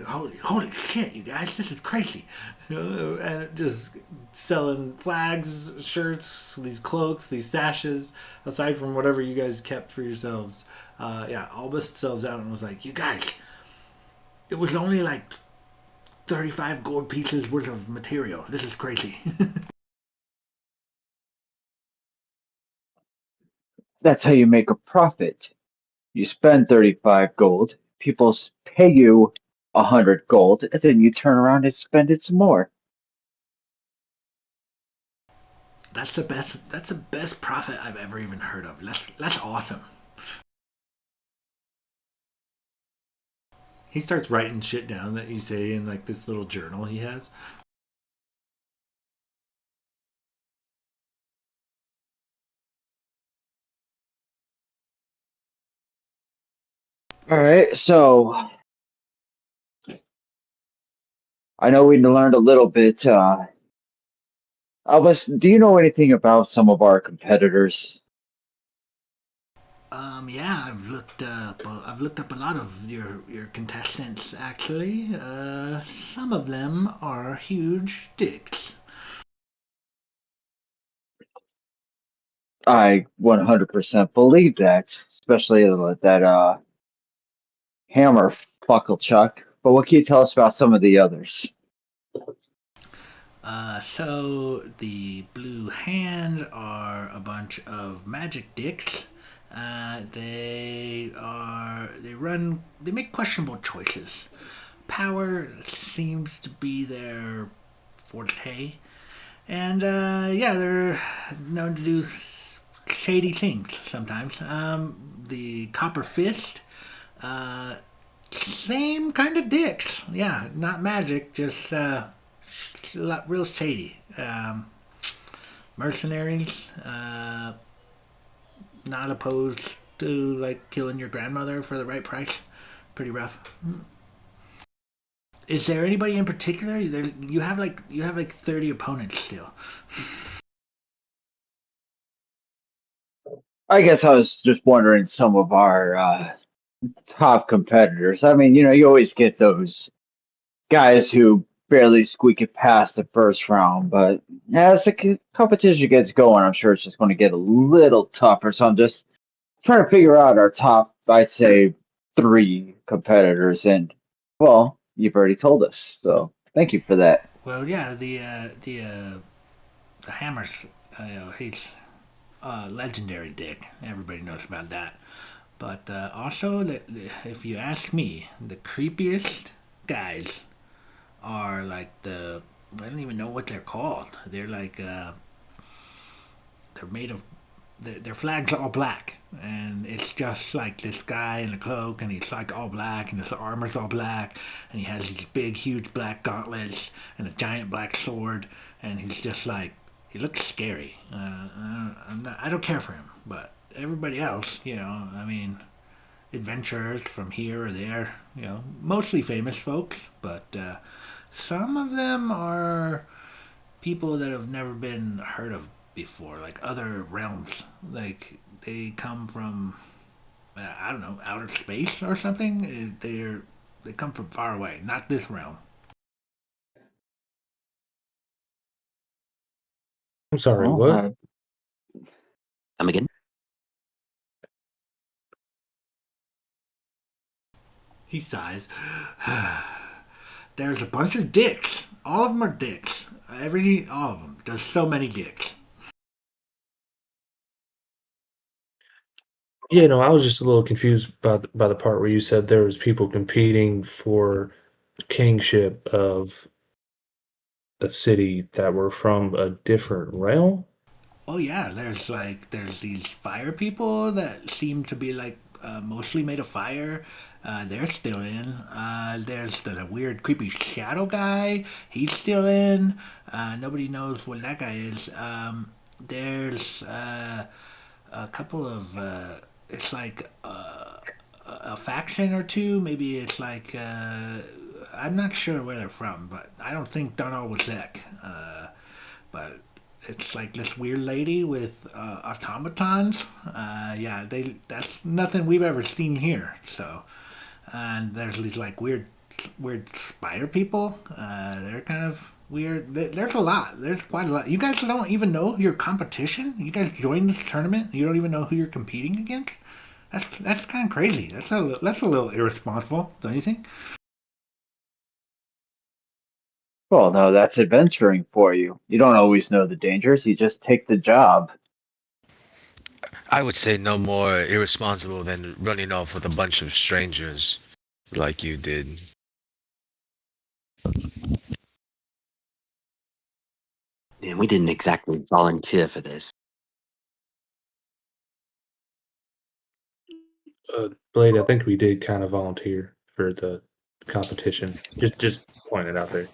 holy shit, you guys, this is crazy. And just selling flags, shirts, these cloaks, these sashes, aside from whatever you guys kept for yourselves. Albus sells out and was like, you guys, it was only like 35 gold pieces worth of material. This is crazy. That's how you make a profit. You spend 35 gold, people pay you 100 gold, and then you turn around and spend it some more. That's the best. That's the best profit I've ever even heard of. That's awesome. He starts writing shit down that you say in like this little journal he has. All right, so I know we learned a little bit. Albus, do you know anything about some of our competitors? Yeah, I've looked up. I've looked up a lot of your contestants. Actually, some of them are huge dicks. I 100% believe that, especially that hammer Chuck. But what can you tell us about some of the others? So the Blue Hand are a bunch of magic dicks. They make questionable choices. Power seems to be their forte, and they're known to do shady things sometimes. The Copper Fist, uh, same kind of dicks. Yeah, not magic, just real shady. Mercenaries, not opposed to like killing your grandmother for the right price. Pretty rough. Is there anybody in particular? You have like 30 opponents still. I guess I was just wondering some of our top competitors. I mean, you always get those guys who barely squeak it past the first round, but as the competition gets going, I'm sure it's just going to get a little tougher. So I'm just trying to figure out our top, I'd say, three competitors. And, well, you've already told us. So thank you for that. Well, yeah, the Hammers, he's a legendary dick. Everybody knows about that. But also, if you ask me, the creepiest guys are like the I don't even know what they're called. They're like they're made of their flag's all black, and it's just like this guy in a cloak, and he's like all black, and his armor's all black, and he has these big, huge black gauntlets and a giant black sword, and he's just like he looks scary. I don't care for him, but everybody else, I mean, adventurers from here or there, mostly famous folks, but some of them are people that have never been heard of before, like other realms. Like they come from I don't know, outer space or something. They come from far away, not this realm. I'm sorry, Well, what? Come again? He sighs. There's a bunch of dicks. All of them are dicks. All of them. There's so many dicks. Yeah, no, I was just a little confused by the part where you said there was people competing for kingship of a city that were from a different realm. Oh yeah, there's these fire people that seem to be like mostly made of fire. They're still in. There's the weird creepy shadow guy. He's still in. Nobody knows what that guy is. There's a couple of. It's like a faction or two. Maybe it's like I'm not sure where they're from, but I don't think Daanal Wisech. But it's like this weird lady with automatons. Yeah, that's nothing we've ever seen here. So, and there's these like weird spider people. They're kind of weird. There's a lot. There's quite a lot. You guys don't even know your competition. You guys joined this tournament. You don't even know who you're competing against. That's kind of crazy. That's a little irresponsible, don't you think? well, no, that's adventuring for you. You don't always know the dangers. You just take the job. I would say no more irresponsible than running off with a bunch of strangers like you did. And we didn't exactly volunteer for this. Blade, I think we did kind of volunteer for the competition. Just point it out there.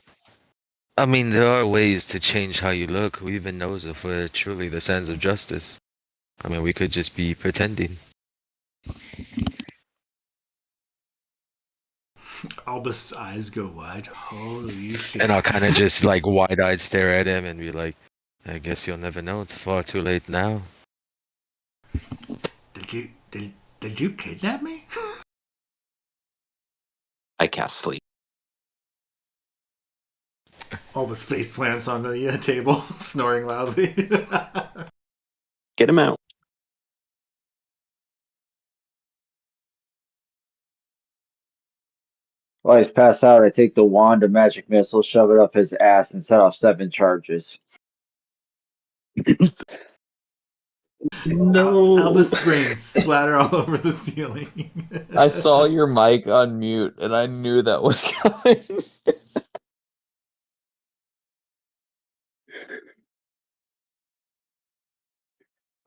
I mean, there are ways to change how you look. Who even knows if we're truly the Sands of Justice? I mean, we could just be pretending. Albus' eyes go wide. Holy shit. And I'll kind of just like wide-eyed stare at him and be like, I guess you'll never know. It's far too late now. Did you kidnap me? I cast sleep. Albus face plants on the table, snoring loudly. Get him out. While he's passed out, I take the wand of magic missile, shove it up his ass, and set off 7 charges. No. Albus' brains splatter all over the ceiling. I saw your mic on mute, and I knew that was coming.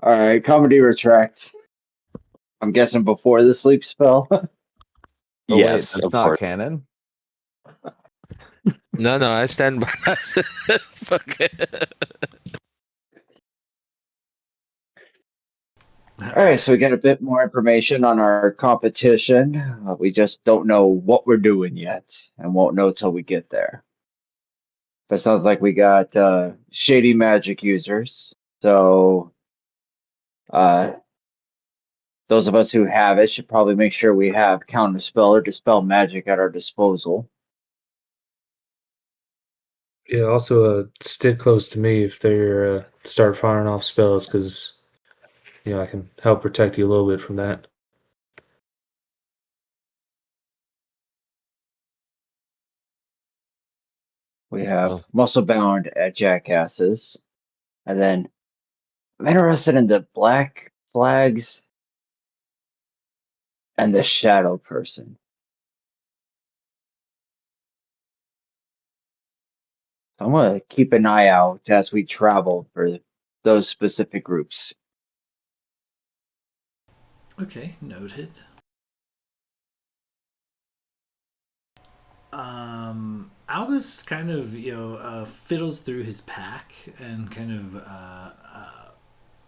All right, comedy retract. I'm guessing before the sleep spell. Oh, wait, Yes, that's of not course. canon? No, I stand by. Fuck it. All right, so we get a bit more information on our competition. We just don't know what we're doing yet, and won't know till we get there. But it sounds like we got shady magic users. So uh, those of us who have it should probably make sure we have counterspell or dispel magic at our disposal. Yeah, also stick close to me if they start firing off spells, because I can help protect you a little bit from that. We have Well, muscle bound jackasses, and then I'm interested in the black flags and the shadow person. I'm gonna keep an eye out as we travel for those specific groups. Okay, noted. Albus kind of fiddles through his pack and kind of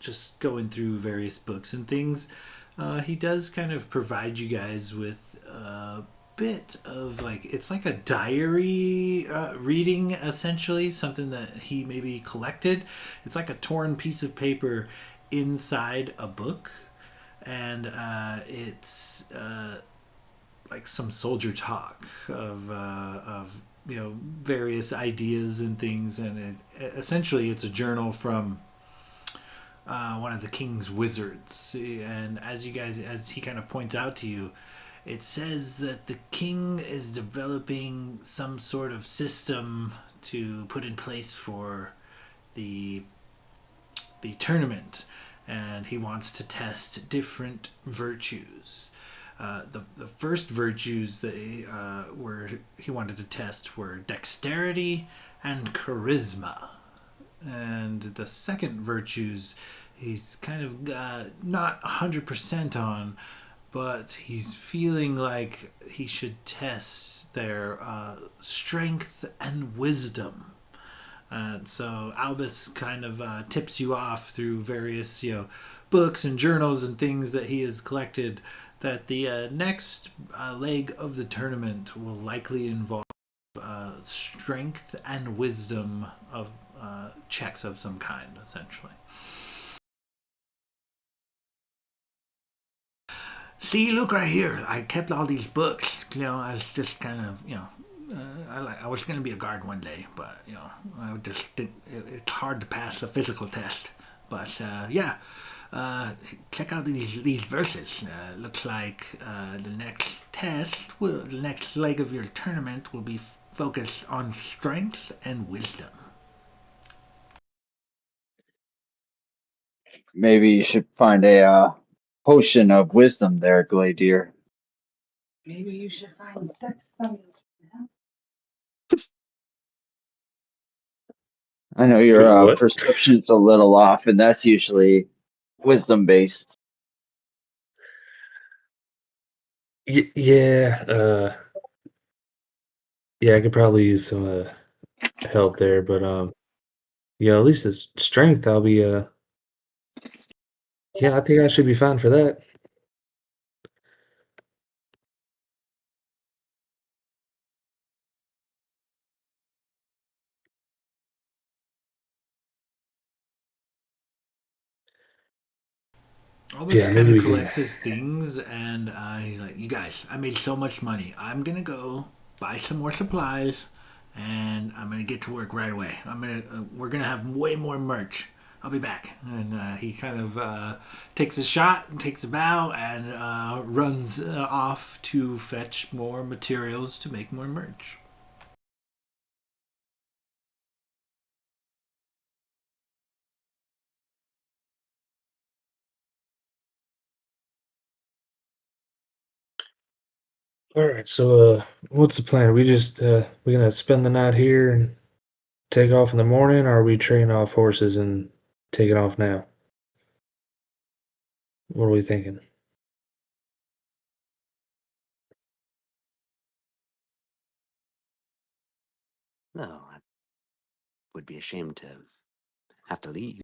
just going through various books and things. He does kind of provide you guys with a bit of like it's like a diary reading essentially, something that he maybe collected. It's like a torn piece of paper inside a book, and it's like some soldier talk of various ideas and things, and essentially it's a journal from one of the king's wizards. And as he kind of points out to you, it says that the king is developing some sort of system to put in place for the the tournament, and he wants to test different virtues. The first virtues that he wanted to test were dexterity and charisma, and the second virtues he's kind of not 100% on, but he's feeling like he should test their strength and wisdom. So Albus kind of tips you off through various books and journals and things that he has collected that the next leg of the tournament will likely involve strength and wisdom of checks of some kind, essentially. See, look right here. I kept all these books. I was just kind of, I was going to be a guard one day, but I just didn't. It's hard to pass a physical test. But yeah, check out these verses. Looks like the next leg of your tournament will be focused on strength and wisdom. Maybe you should find a potion of wisdom there, Gladier. Maybe you should find sex. I know your Wait, what? perception's a little off, and that's usually wisdom based. Yeah, yeah, I could probably use some help there, but at least it's strength. I'll be yeah, I think I should be fine for that. Albus Yeah, kind maybe of we can. collects his things, and he's like, "You guys, I made so much money. I'm gonna go buy some more supplies, and I'm gonna get to work right away. We're gonna have way more merch. I'll be back." And he kind of takes a shot, takes a bow, and runs off to fetch more materials to make more merch. All right, so what's the plan? We gonna spend the night here and take off in the morning, or are we trading off horses and taking off now? What are we thinking? No, I would be ashamed to have to leave.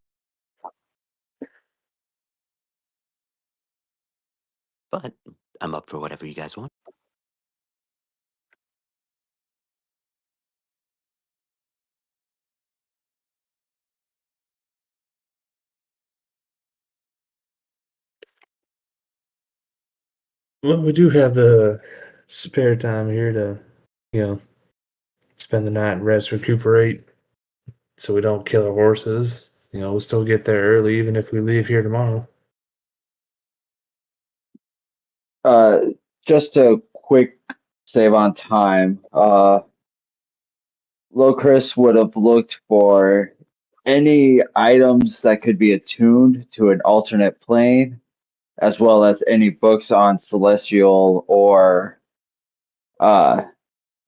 But I'm up for whatever you guys want. Well, we do have the spare time here to, you know, spend the night and rest, recuperate, so we don't kill our horses. We'll still get there early, even if we leave here tomorrow. Uh, just a quick save on time. Locris would have looked for any items that could be attuned to an alternate plane, as well as any books on celestial or uh,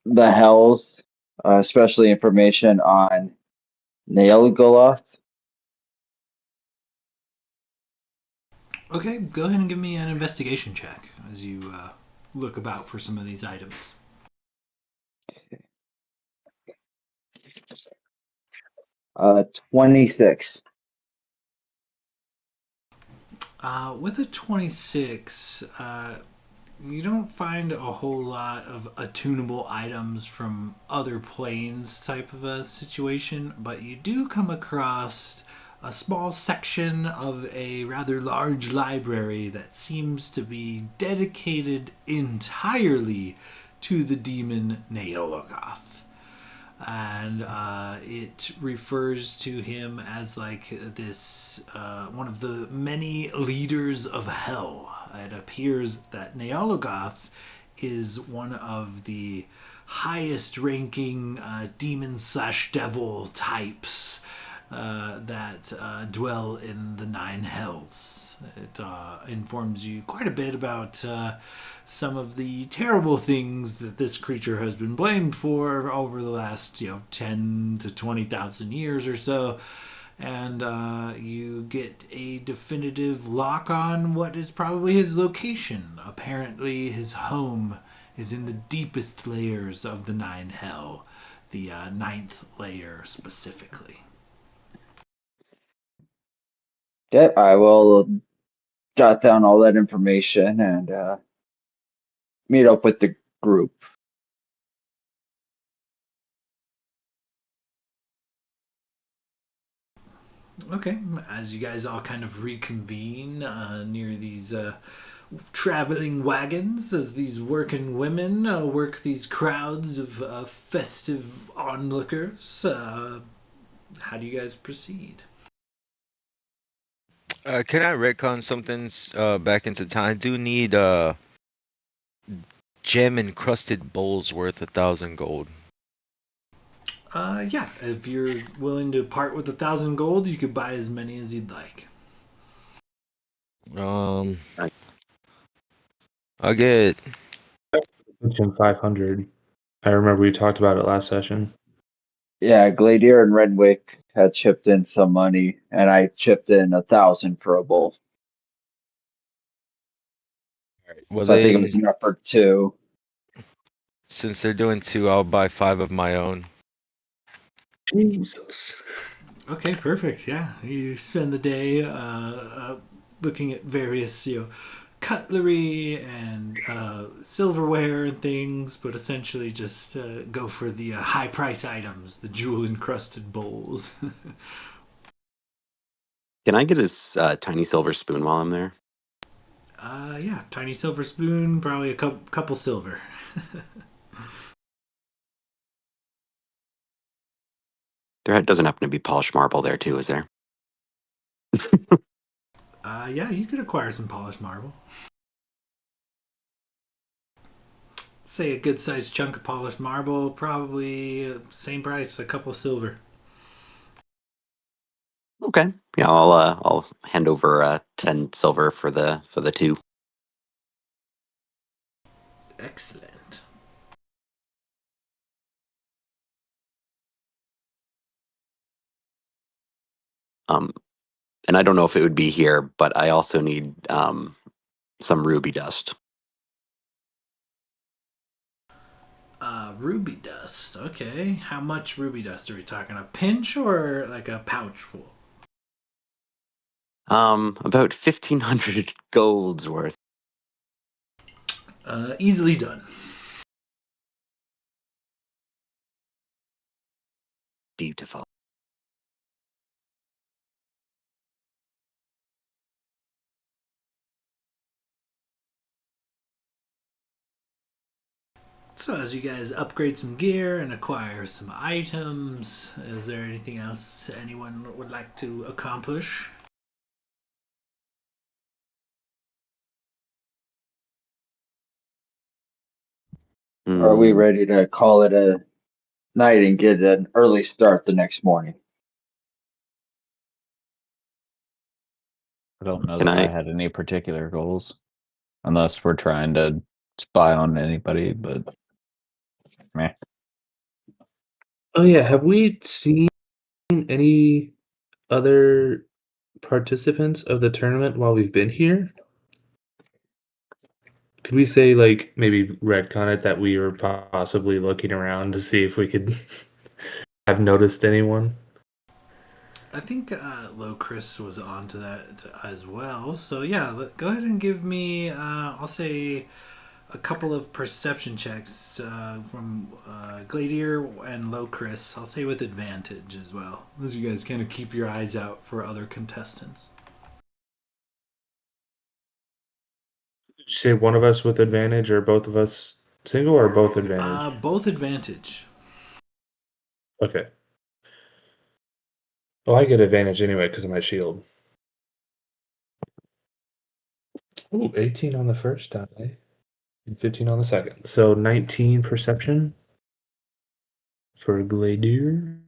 the hells. especially information on Nailgoloth. Okay, go ahead and give me an investigation check as you look about for some of these items. 26. With a 26, you don't find a whole lot of attunable items from other planes type of a situation, but you do come across a small section of a rather large library that seems to be dedicated entirely to the demon Neologoth. And it refers to him as like this one of the many leaders of hell. It appears that Neologoth is one of the highest ranking demon slash devil types that dwell in the nine hells. It informs you quite a bit about some of the terrible things that this creature has been blamed for over the last 10 to 20,000 years or so. And you get a definitive lock on what is probably his location. Apparently, his home is in the deepest layers of the nine hell, the ninth layer specifically. Yeah, I will jot down all that information and meet up with the group. Okay, as you guys all kind of reconvene near these traveling wagons, as these working women work these crowds of festive onlookers, how do you guys proceed? Can I retcon something back into time? I do need gem encrusted bowls worth 1,000 gold. Yeah, if you're willing to part with 1,000 gold, you could buy as many as you'd like. I'll get Mentioned 500. I remember we talked about it last session. Yeah, Gladier and Redwick had chipped in some money, and I chipped in 1,000 for a bowl. well So I think it was then, enough for two. since they're doing 2, I'll buy 5 of my own. Jesus. Okay, perfect. Yeah, you spend the day looking at various, cutlery and silverware and things, but essentially just go for the high price items, the jewel encrusted bowls. Can I get his tiny silver spoon while I'm there? Yeah, tiny silver spoon, probably a couple silver. There doesn't happen to be polished marble there too, is there? Yeah, you could acquire some polished marble. Say a good sized chunk of polished marble, probably same price, a couple silver. Okay. Yeah, I'll hand over 10 silver for the two. Excellent. And I don't know if it would be here, but I also need some ruby dust. Ruby dust. Okay. How much ruby dust are we talking? A pinch or like a pouch full? About 1,500 golds worth. Easily done. Beautiful. So as you guys upgrade some gear and acquire some items, is there anything else anyone would like to accomplish? Are we Mm, ready to call it a night and get an early start the next morning? I don't know Can that I I? had any particular goals, unless we're trying to spy on anybody. But meh. Oh yeah, have we seen any other participants of the tournament while we've been here? Could we say, like, maybe retcon it that we were possibly looking around to see if we could have noticed anyone? I think Low Chris was onto that as well. So yeah, go ahead and give me, I'll say, a couple of perception checks from Gladier and Low Chris. I'll say with advantage as well, as you guys kind of keep your eyes out for other contestants. Did you say one of us with advantage, or both of us single, or both advantage? Both advantage. Okay. Well, I get advantage anyway because of my shield. Ooh, 18 on the first die and 15 on the second. So 19 perception for Gladier.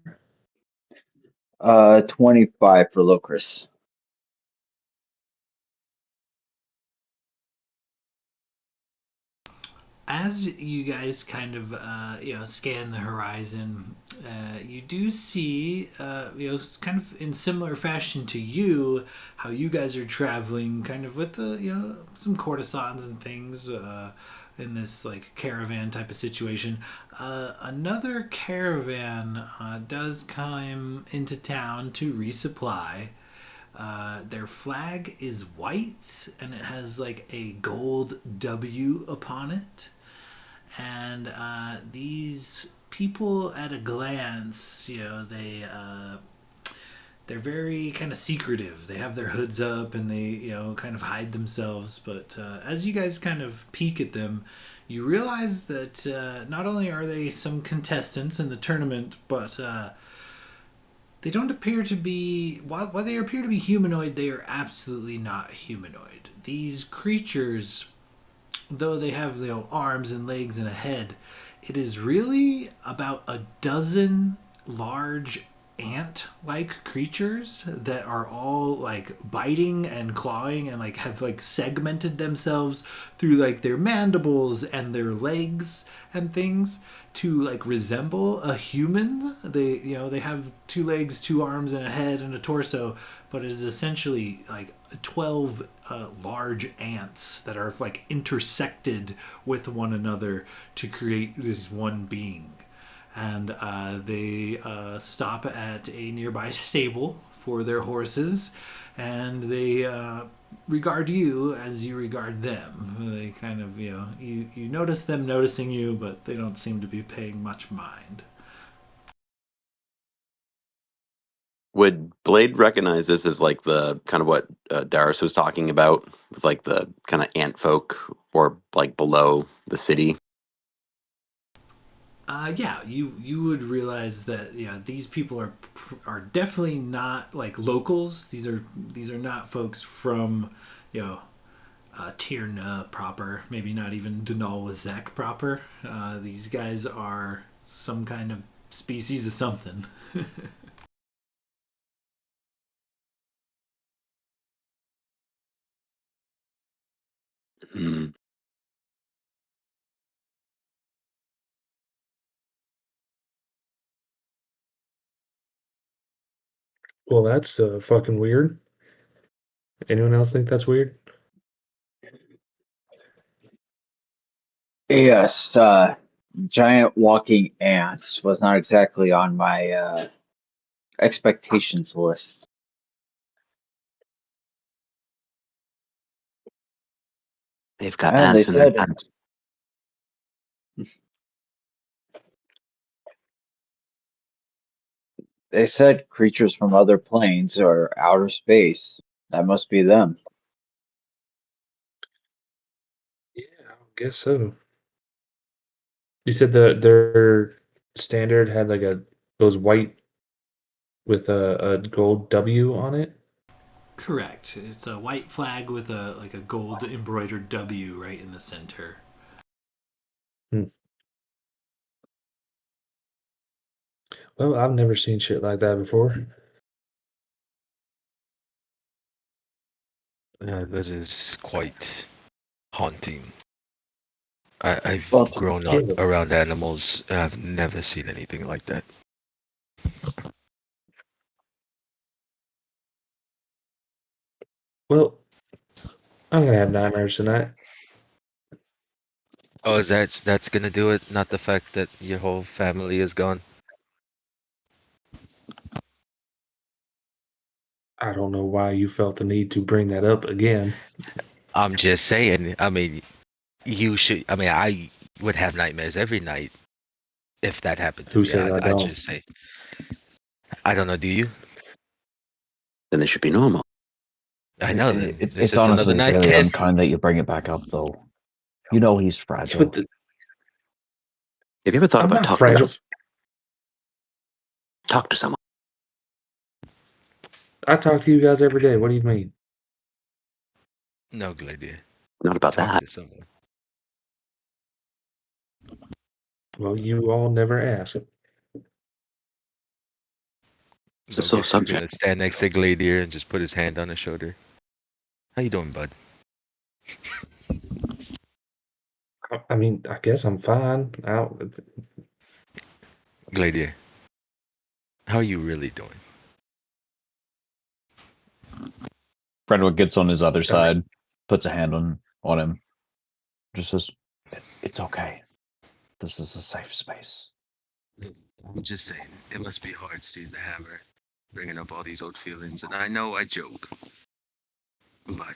25 for Locris. As you guys kind of scan the horizon, you do see it's kind of in similar fashion to you how you guys are traveling, kind of with the some courtesans and things in this like caravan type of situation. Another caravan does come into town to resupply. Their flag is white and it has like a gold W upon it. And these people, at a glance, they're very kind of secretive. They have their hoods up and they kind of hide themselves. But as you guys kind of peek at them, you realize that not only are they some contestants in the tournament, but they don't appear to be, while they appear to be humanoid, they are absolutely not humanoid. These creatures, though they have arms and legs and a head, it is really about a dozen large ant-like creatures that are all like biting and clawing and like have like segmented themselves through like their mandibles and their legs and things to like resemble a human. They have two legs, two arms, and a head and a torso, but it is essentially like 12 large ants that are like intersected with one another to create this one being. And they stop at a nearby stable for their horses, and they regard you as you regard them. They kind of, you notice them noticing you, but they don't seem to be paying much mind. Would Blade recognize this as like the kind of what Darius was talking about with like the kind of ant folk or like below the city? Yeah, you would realize that these people are definitely not like locals. These are not folks from Tirna proper. Maybe not even Daanal Wisech proper. These guys are some kind of species of something. Hmm. Well, that's fucking weird. Anyone else think that's weird? Yes, giant walking ants was not exactly on my expectations list. They've got And ants in their tents. they said creatures from other planes or outer space. That must be them. Yeah, I guess so. You said their standard had like a those white with a gold W on it. Correct. It's a white flag with a gold embroidered W right in the center. Hmm. Well, I've never seen shit like that before. That is quite haunting. I've Well, grown up Yeah, around animals. I've never seen anything like that. Well, I'm gonna have nightmares tonight. Oh, is that's gonna do it? Not the fact that your whole family is gone? I don't know why you felt the need to bring that up again. I'm just saying. I mean, you should. I mean, I would have nightmares every night if that happened to Who me. said I I don't? just say, I don't know. Do you? Then they should be normal. I know. Then it's It's just another honestly night. really unkind that you bring it back up, though. You know he's fragile. But Have you ever thought I'm about not talking fragile. about talk to someone? I talk to you guys every day. What do you mean? No, Gladiator. Not about Talk that. to someone. Well, you all never ask. It's a Logan's sore just subject. gonna stand next to Gladiator and just put his hand on his shoulder. How you doing, bud? I mean, I guess I'm fine. Gladiator. How are you really doing? Fredwood gets on his other I mean, side, puts a hand on him, just says, "It's okay. This is a safe space." I'm just saying, it must be hard seeing the hammer, bringing up all these old feelings. And I know I joke, but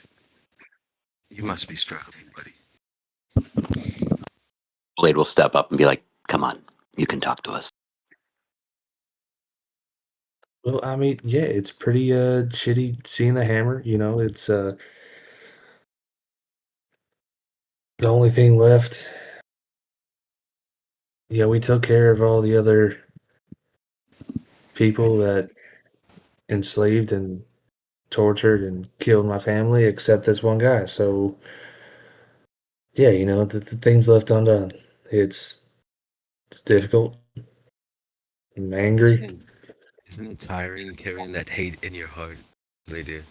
you must be struggling, buddy. Blade will step up and be like, "Come on, you can talk to us." well, I mean, yeah, it's pretty shitty seeing the hammer. You know, it's the only thing left. Yeah, we took care of all the other people that enslaved and tortured and killed my family, except this one guy. So, yeah, you know, the things left undone. It's difficult. I'm angry. Isn't it tiring carrying that hate in your heart, Gladiator?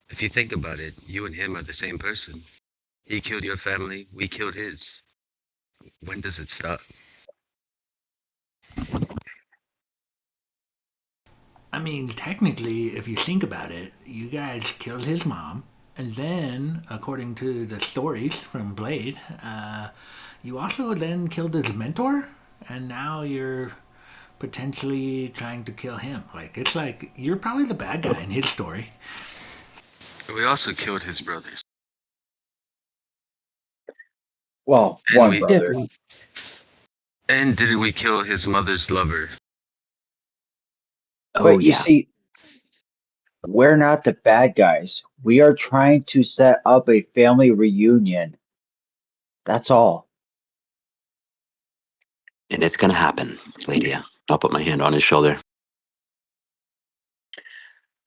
If you think about it, you and him are the same person. He killed your family, we killed his. When does it stop? I mean, technically, if you think about it, you guys killed his mom, and then, according to the stories from Blade, you also then killed his mentor, and now you're potentially trying to kill him. Like, it's like you're probably the bad guy in his story. We also killed his brothers. Well, And one we Yeah, brother. and didn't we kill his mother's lover? Oh But you yeah, see, we're not the bad guys. We are trying to set up a family reunion. That's all. and it's gonna happen, Gladia. I'll put my hand on his shoulder.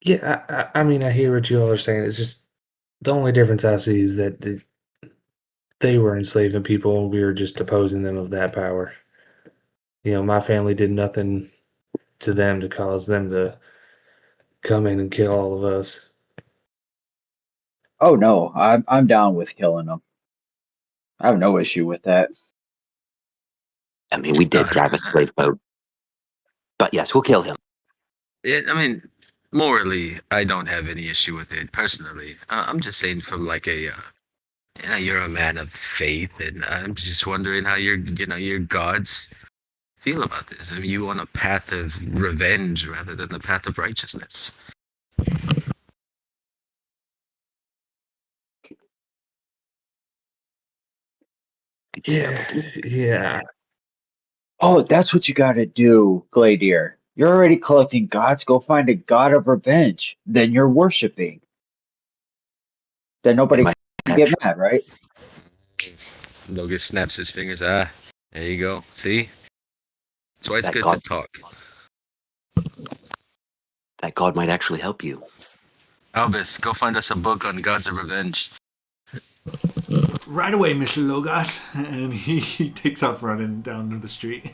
yeah. I mean, I hear what you all are saying. It's just the only difference I see is that they were enslaving people, and we were just deposing them of that power. You know, my family did nothing to them to cause them to come in and kill all of us. Oh no, I'm down with killing them. I have no issue with that. I mean, we did drive a slave boat, but yes, we'll kill him. I mean, morally, I don't have any issue with it personally. I'm just saying from like you're a man of faith, and I'm just wondering how your gods feel about this. Are you on a path of revenge rather than the path of righteousness? Be Yeah, terrible. yeah. Oh, that's what you gotta do, Gladiator. You're already collecting gods. Go find a god of revenge. Then you're worshiping. Then They nobody might can get actually. mad, right? Logan snaps his fingers. Ah, there you go. See? That's why it's That good to god, talk. that god might actually help you. Albus, go find us a book on gods of revenge. Right away, Mr. Logos. And he takes off running down the street.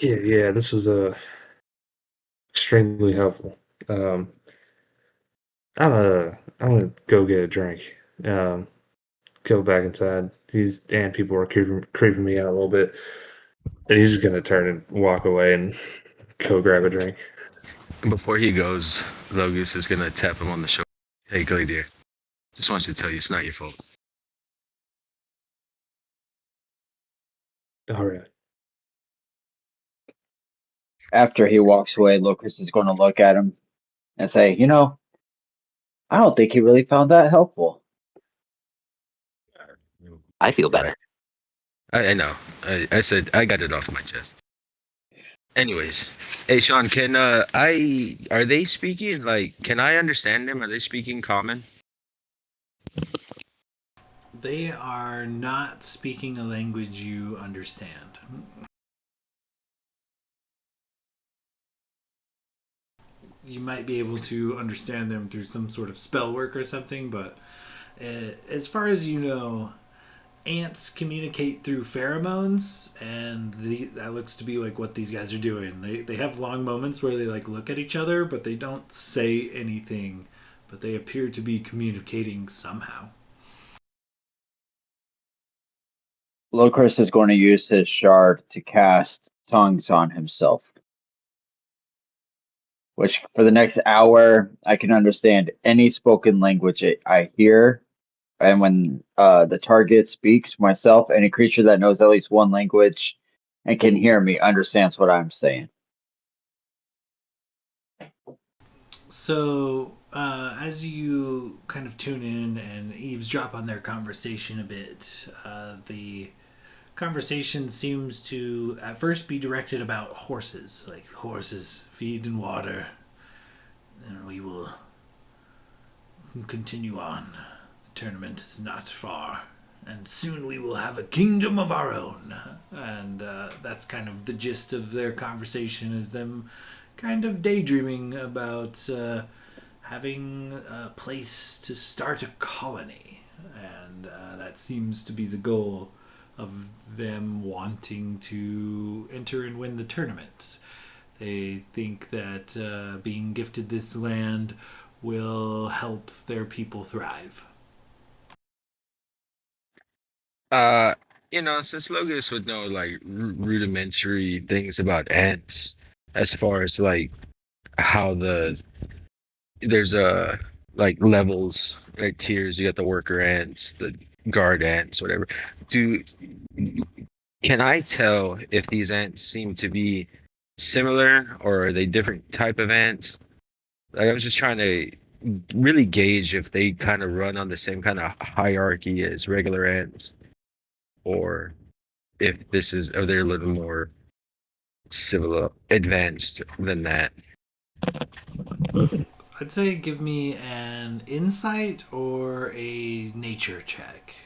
Yeah. This was extremely helpful. Um, I'm gonna go get a drink. Go back inside. These damn people are creeping me out a little bit. And he's just gonna turn and walk away and go grab a drink. Before he goes, Logus is gonna tap him on the shoulder. Hey, Gladier. Just want you to tell you it's not your fault. All right. After he walks away, Lucas is going to look at him and say, I don't think he really found that helpful. I feel better. I know. I said I got it off my chest. Anyways, hey Sean, can are they speaking like? Can I understand them? Are they speaking common? They are not speaking a language you understand. You might be able to understand them through some sort of spell work or something, but as far as you know, ants communicate through pheromones, and that looks to be like what these guys are doing. They have long moments where they like look at each other, but they don't say anything, but they appear to be communicating somehow. Lucas is going to use his shard to cast tongues on himself, which for the next hour, I can understand any spoken language I hear. And when the target speaks, myself, any creature that knows at least one language and can hear me understands what I'm saying. So, as you kind of tune in and eavesdrop on their conversation a bit, the conversation seems to at first be directed about horses, like horses feed and water, and we will continue on. The tournament is not far, and soon we will have a kingdom of our own. And that's kind of the gist of their conversation, is them kind of daydreaming about having a place to start a colony. And that seems to be the goal of them wanting to enter and win the tournament. They think that being gifted this land will help their people thrive. Uh, since Logus would know like rudimentary things about ants, as far as like how there's like levels, like tiers. You got the worker ants, the guard ants, whatever. Do Can I tell if these ants seem to be similar or are they different type of ants? Like I was just trying to really gauge if they kind of run on the same kind of hierarchy as regular ants, or if this is are they a little more civil advanced than that. I'd say give me an insight or a nature check.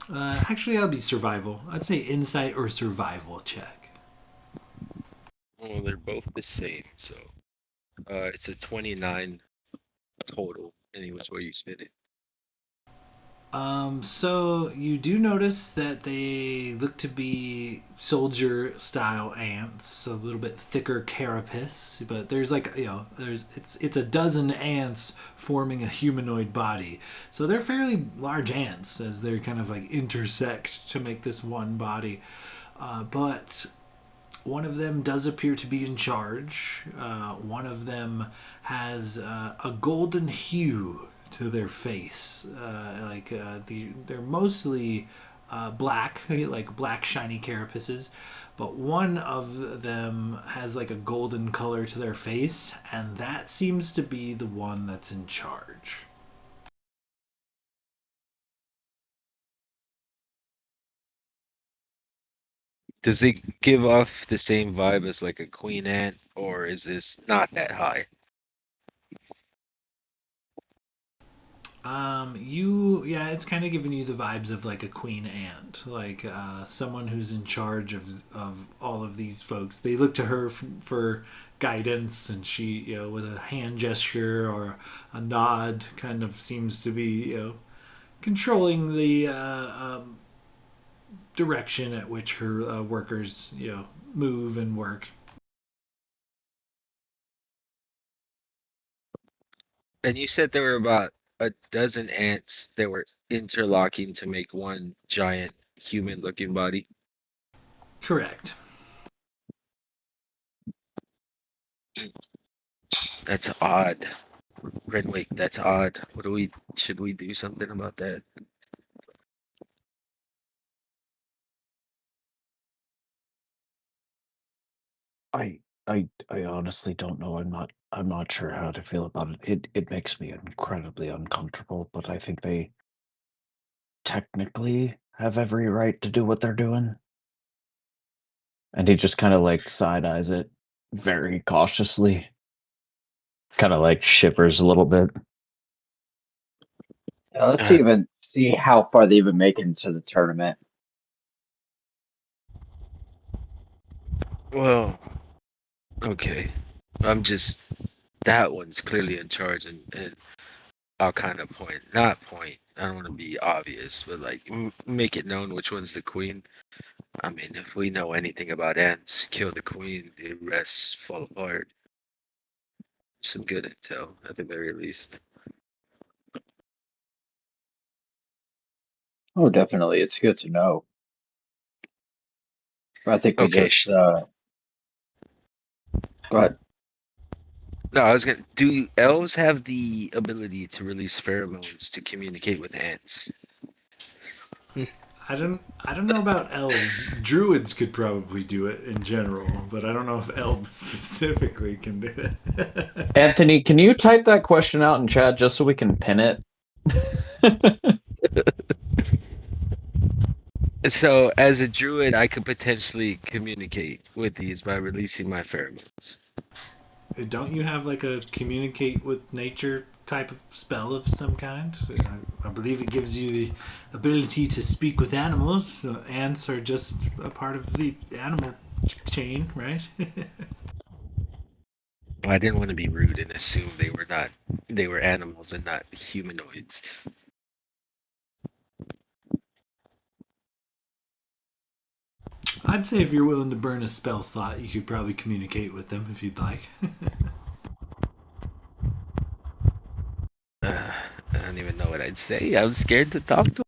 Actually, that'll be survival. I'd say insight or survival check. Well, they're both the same, so it's a 29 total. Any which way you spin it. So you do notice that they look to be soldier-style ants, a little bit thicker carapace, but there's like it's a dozen ants forming a humanoid body. So they're fairly large ants as they're kind of like intersect to make this one body. But one of them does appear to be in charge. One of them has a golden hue to their face. They're mostly black, like black shiny carapaces, but one of them has like a golden color to their face, and that seems to be the one that's in charge. Does it give off the same vibe as like a queen ant, or is this not that high? It's kind of giving you the vibes of like a queen ant, like someone who's in charge of all of these folks. They look to her for guidance, and she, with a hand gesture or a nod, kind of seems to be, controlling the direction at which her workers, move and work. And you said there were about a dozen ants that were interlocking to make one giant human looking body. Correct. That's odd. Renwick, that's odd. Should we do something about that? I honestly don't know. I'm not sure how to feel about it. It makes me incredibly uncomfortable, but I think they technically have every right to do what they're doing. And he just kind of like side eyes it very cautiously. Kind of like shippers a little bit. Let's Uh, even see how far they even make it into the tournament. well, okay. I'm just that one's clearly in charge, and I'll kind of not point. I don't want to be obvious, but like make it known which one's the queen. I mean, if we know anything about ants, kill the queen, the rest fall apart. Some good intel, at the very least. Oh, definitely. It's good to know. I think we Okay. just go ahead. No, I was gonna. Do elves have the ability to release pheromones to communicate with ants? I don't know about elves. Druids could probably do it in general, but I don't know if elves specifically can do it. Anthony, can you type that question out in chat just so we can pin it? So, as a druid, I could potentially communicate with these by releasing my pheromones. Don't you have like a communicate with nature type of spell of some kind? I believe it gives you the ability to speak with animals. Ants are just a part of the animal chain, right? I didn't want to be rude and assume they were animals and not humanoids. I'd say if you're willing to burn a spell slot, you could probably communicate with them if you'd like. I don't even know what I'd say. I'm scared to talk to.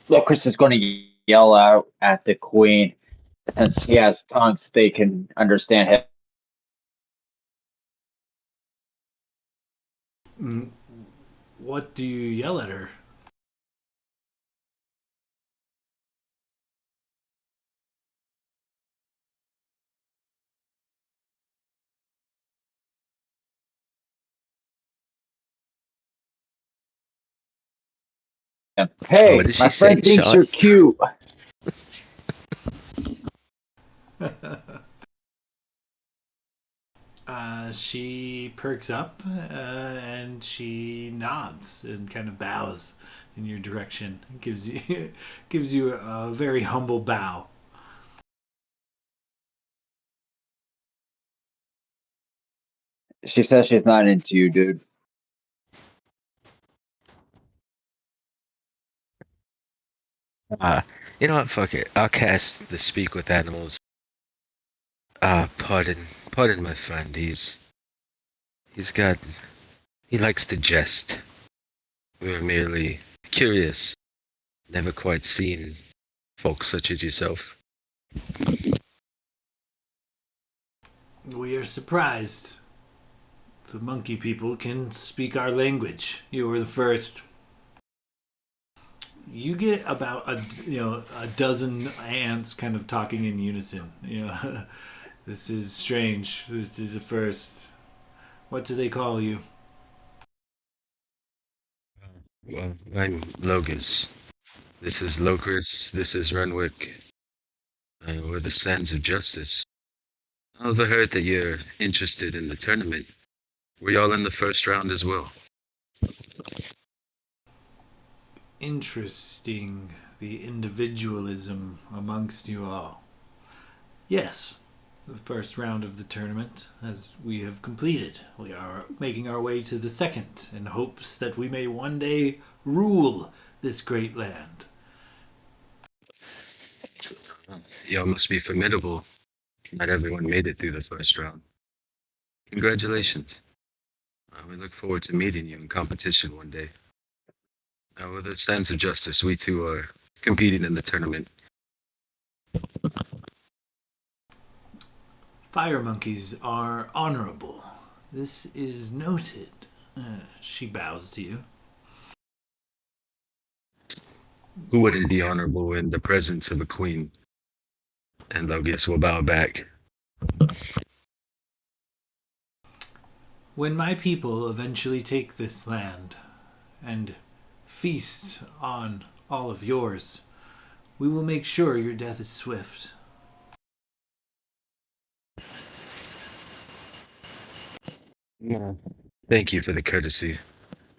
Look, Chris is going to yell out at the queen. Since he has tongues, they can understand him. What do you yell at her? What Hey, did she my say, friend thinks Sean? you're cute. She perks up and she nods and kind of bows in your direction. Gives you gives you a very humble bow. She says she's not into you, dude. Uh, you know what? Fuck it. I'll cast the speak with animals. Pardon my friend. He's got he likes to jest. We're merely curious, never quite seen folks such as yourself. We are surprised. The monkey people can speak our language. You were the first. You get about a dozen ants kind of talking in unison. This is strange. This is a first. What do they call you? Well, I'm Logus. This is Locris. This is Renwick. We're the Sands of Justice. I overheard that you're interested in the tournament. Were y'all in the first round as well? Interesting. The individualism amongst you all. Yes, the first round of the tournament, as we have completed. We are making our way to the second in hopes that we may one day rule this great land. Y'all must be formidable. Not everyone made it through the first round. Congratulations. We look forward to meeting you in competition one day. With a sense of justice, we too are competing in the tournament. Fire monkeys are honorable. This is noted. She bows to you. Who wouldn't be honorable in the presence of a queen? And Logius will bow back. When my people eventually take this land and feast on all of yours, we will make sure your death is swift. Yeah. Thank you for the courtesy.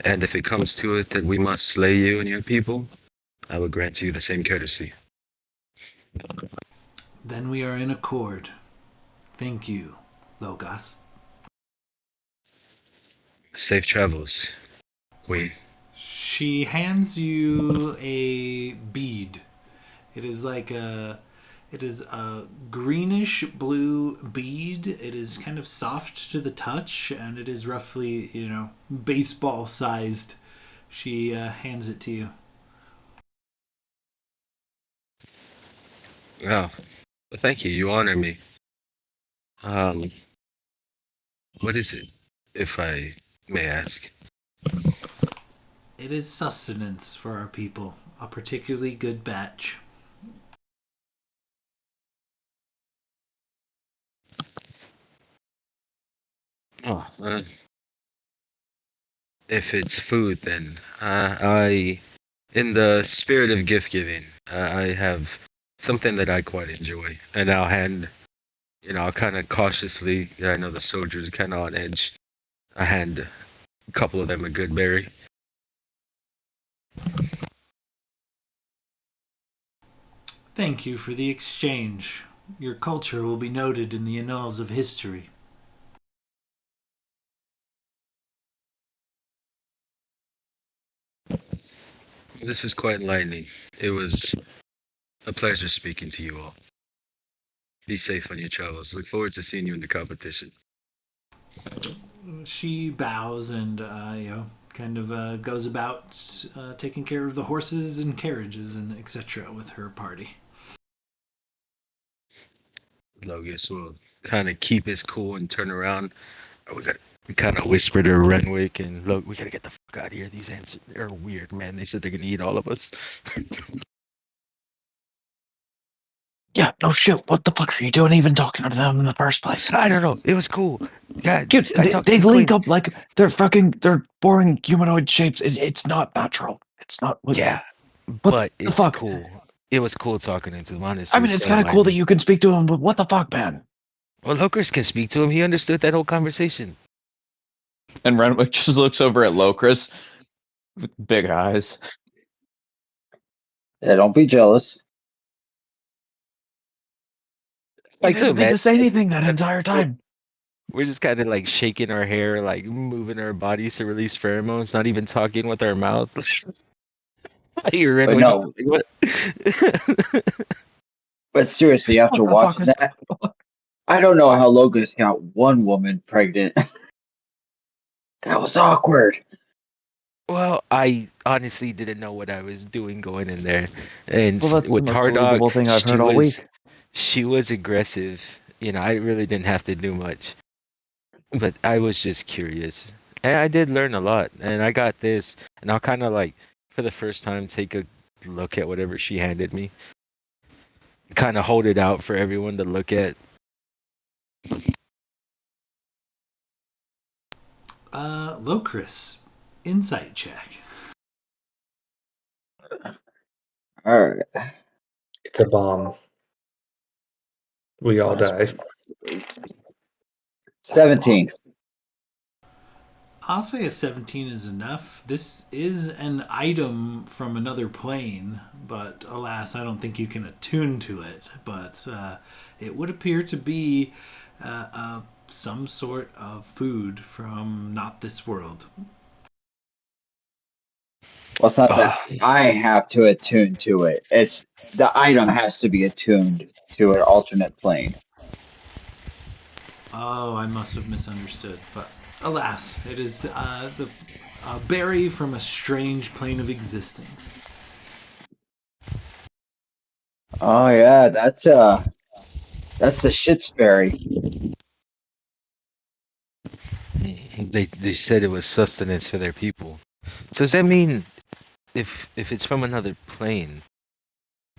And if it comes to it that we must slay you and your people, I will grant you the same courtesy. Then we are in accord. Thank you, Logos. Safe travels, queen. She hands you a bead. It is a greenish blue bead. It is kind of soft to the touch, and it is roughly, baseball sized. She hands it to you. Oh, well, thank you. You honor me. What is it, if I may ask? It is sustenance for our people. A particularly good batch. Oh, if it's food, then in the spirit of gift giving, I have something that I quite enjoy, and I'll kind of cautiously. I know the soldiers kind of on edge. I hand a couple of them a good berry. Thank you for the exchange. Your culture will be noted in the annals of history. This is quite enlightening. It was a pleasure speaking to you all. Be safe on your travels. Look forward to seeing you in the competition. She bows and kind of goes about taking care of the horses and carriages and etc. with her party. Logus will kind of keep his cool and turn around. We got kind of whisper to Renwick and look, we gotta get the fuck out of here. These ants are weird, man. They said they're gonna eat all of us. Yeah, no shit. What the fuck are you doing even talking to them in the first place? I don't know. It was cool. God, Dude, I talked they to the link queen. up like they're boring humanoid shapes. It's not natural. It's not. Yeah, What but the it's fuck? cool. It was cool talking to him. Honestly, I it mean, was it's quite kind of cool that enlightening. you can speak to him, but what the fuck, man? Well, Hookers can speak to him. He understood that whole conversation. And Renwick just looks over at Locris with big eyes. Yeah, don't be jealous. You Like, didn't too, think man. to say anything that entire time. We're just kind of like shaking our hair, like moving our bodies to release pheromones, not even talking with our mouth. You're in But with no, just like, what? but seriously, after What the fuck watching was? that, I don't know how Logos got one woman pregnant. That was awkward. Well, I honestly didn't know what I was doing going in there, and Well, that's the with most believable Tardog, thing I've heard all week. she was aggressive. I really didn't have to do much, but I was just curious, and I did learn a lot, and I got this, and I'll kind of like, for the first time, take a look at whatever she handed me, kind of hold it out for everyone to look at. Locris, insight check. All right. It's a bomb. We all die. 17. I'll say a 17 is enough. This is an item from another plane, but alas, I don't think you can attune to it. But it would appear to be some sort of food from not this world. Well, it's not that I have to attune to it. It's the item has to be attuned to an alternate plane. Oh, I must have misunderstood. But alas, it is A berry from a strange plane of existence. Oh yeah, that's the shitsberry. They said it was sustenance for their people. So does that mean if it's from another plane,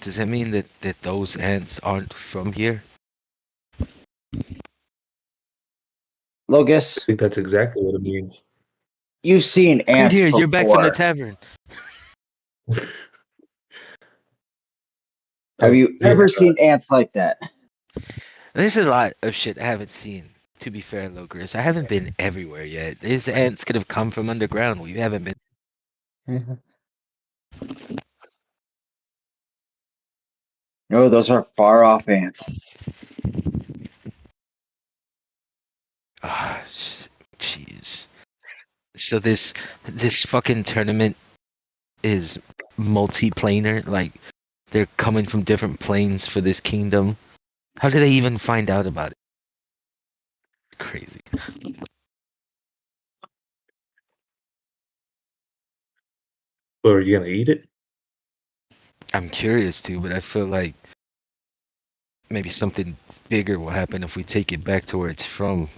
does that mean that those ants aren't from here? Locust, I think that's exactly what it means. you've seen ants Here, you're back from the before. tavern. Have Oh, you yeah. ever seen ants like that? There's a lot of shit I haven't seen. To be fair, Logris, I haven't been everywhere yet. These ants could have come from underground. We haven't been. No, those are far off ants. Ah, jeez. So this fucking tournament is multi-planar. Like they're coming from different planes for this kingdom. How do they even find out about it? Crazy. Or are you gonna eat it? I'm curious too, but I feel like maybe something bigger will happen if we take it back to where it's from.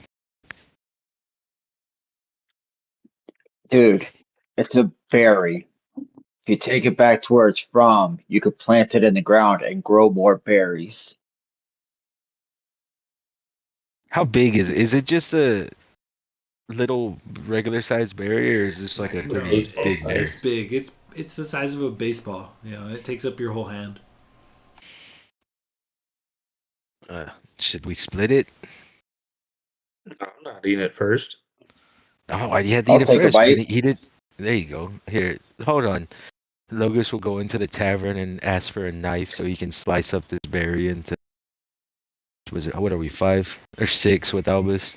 Dude, it's a berry. If you take it back to where it's from, you could plant it in the ground and grow more berries. How big is it? Is it just a little regular sized berry, or is this like a No, pretty Baseball big berry? it's size. big. It's the size of a baseball. You know, it takes up your whole hand. Should we split it? I'm not eating it first. Oh, why do you have to I'll eat it take a first? We're bite. gonna eat it. There you go. Here, hold on. Logos will go into the tavern and ask for a knife so he can slice up this berry into. Was it? What are we, 5 or 6 with Albus?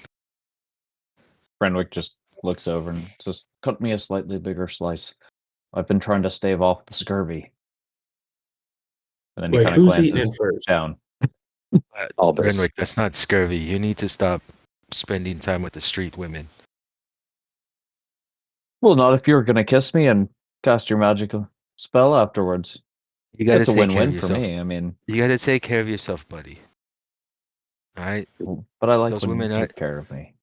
Renwick just looks over and says, "Cut me a slightly bigger slice. I've been trying to stave off the scurvy." And then he Like, kind of who's eating glances it first? down. Albus. Renwick, that's not scurvy. You need to stop spending time with the street women. Well, not if you're gonna kiss me and cast your magical spell afterwards. You gotta It's a take care of win-win for yourself. me. I mean, You gotta take care of yourself, buddy. All right. but I like Those when you women are. take care of me.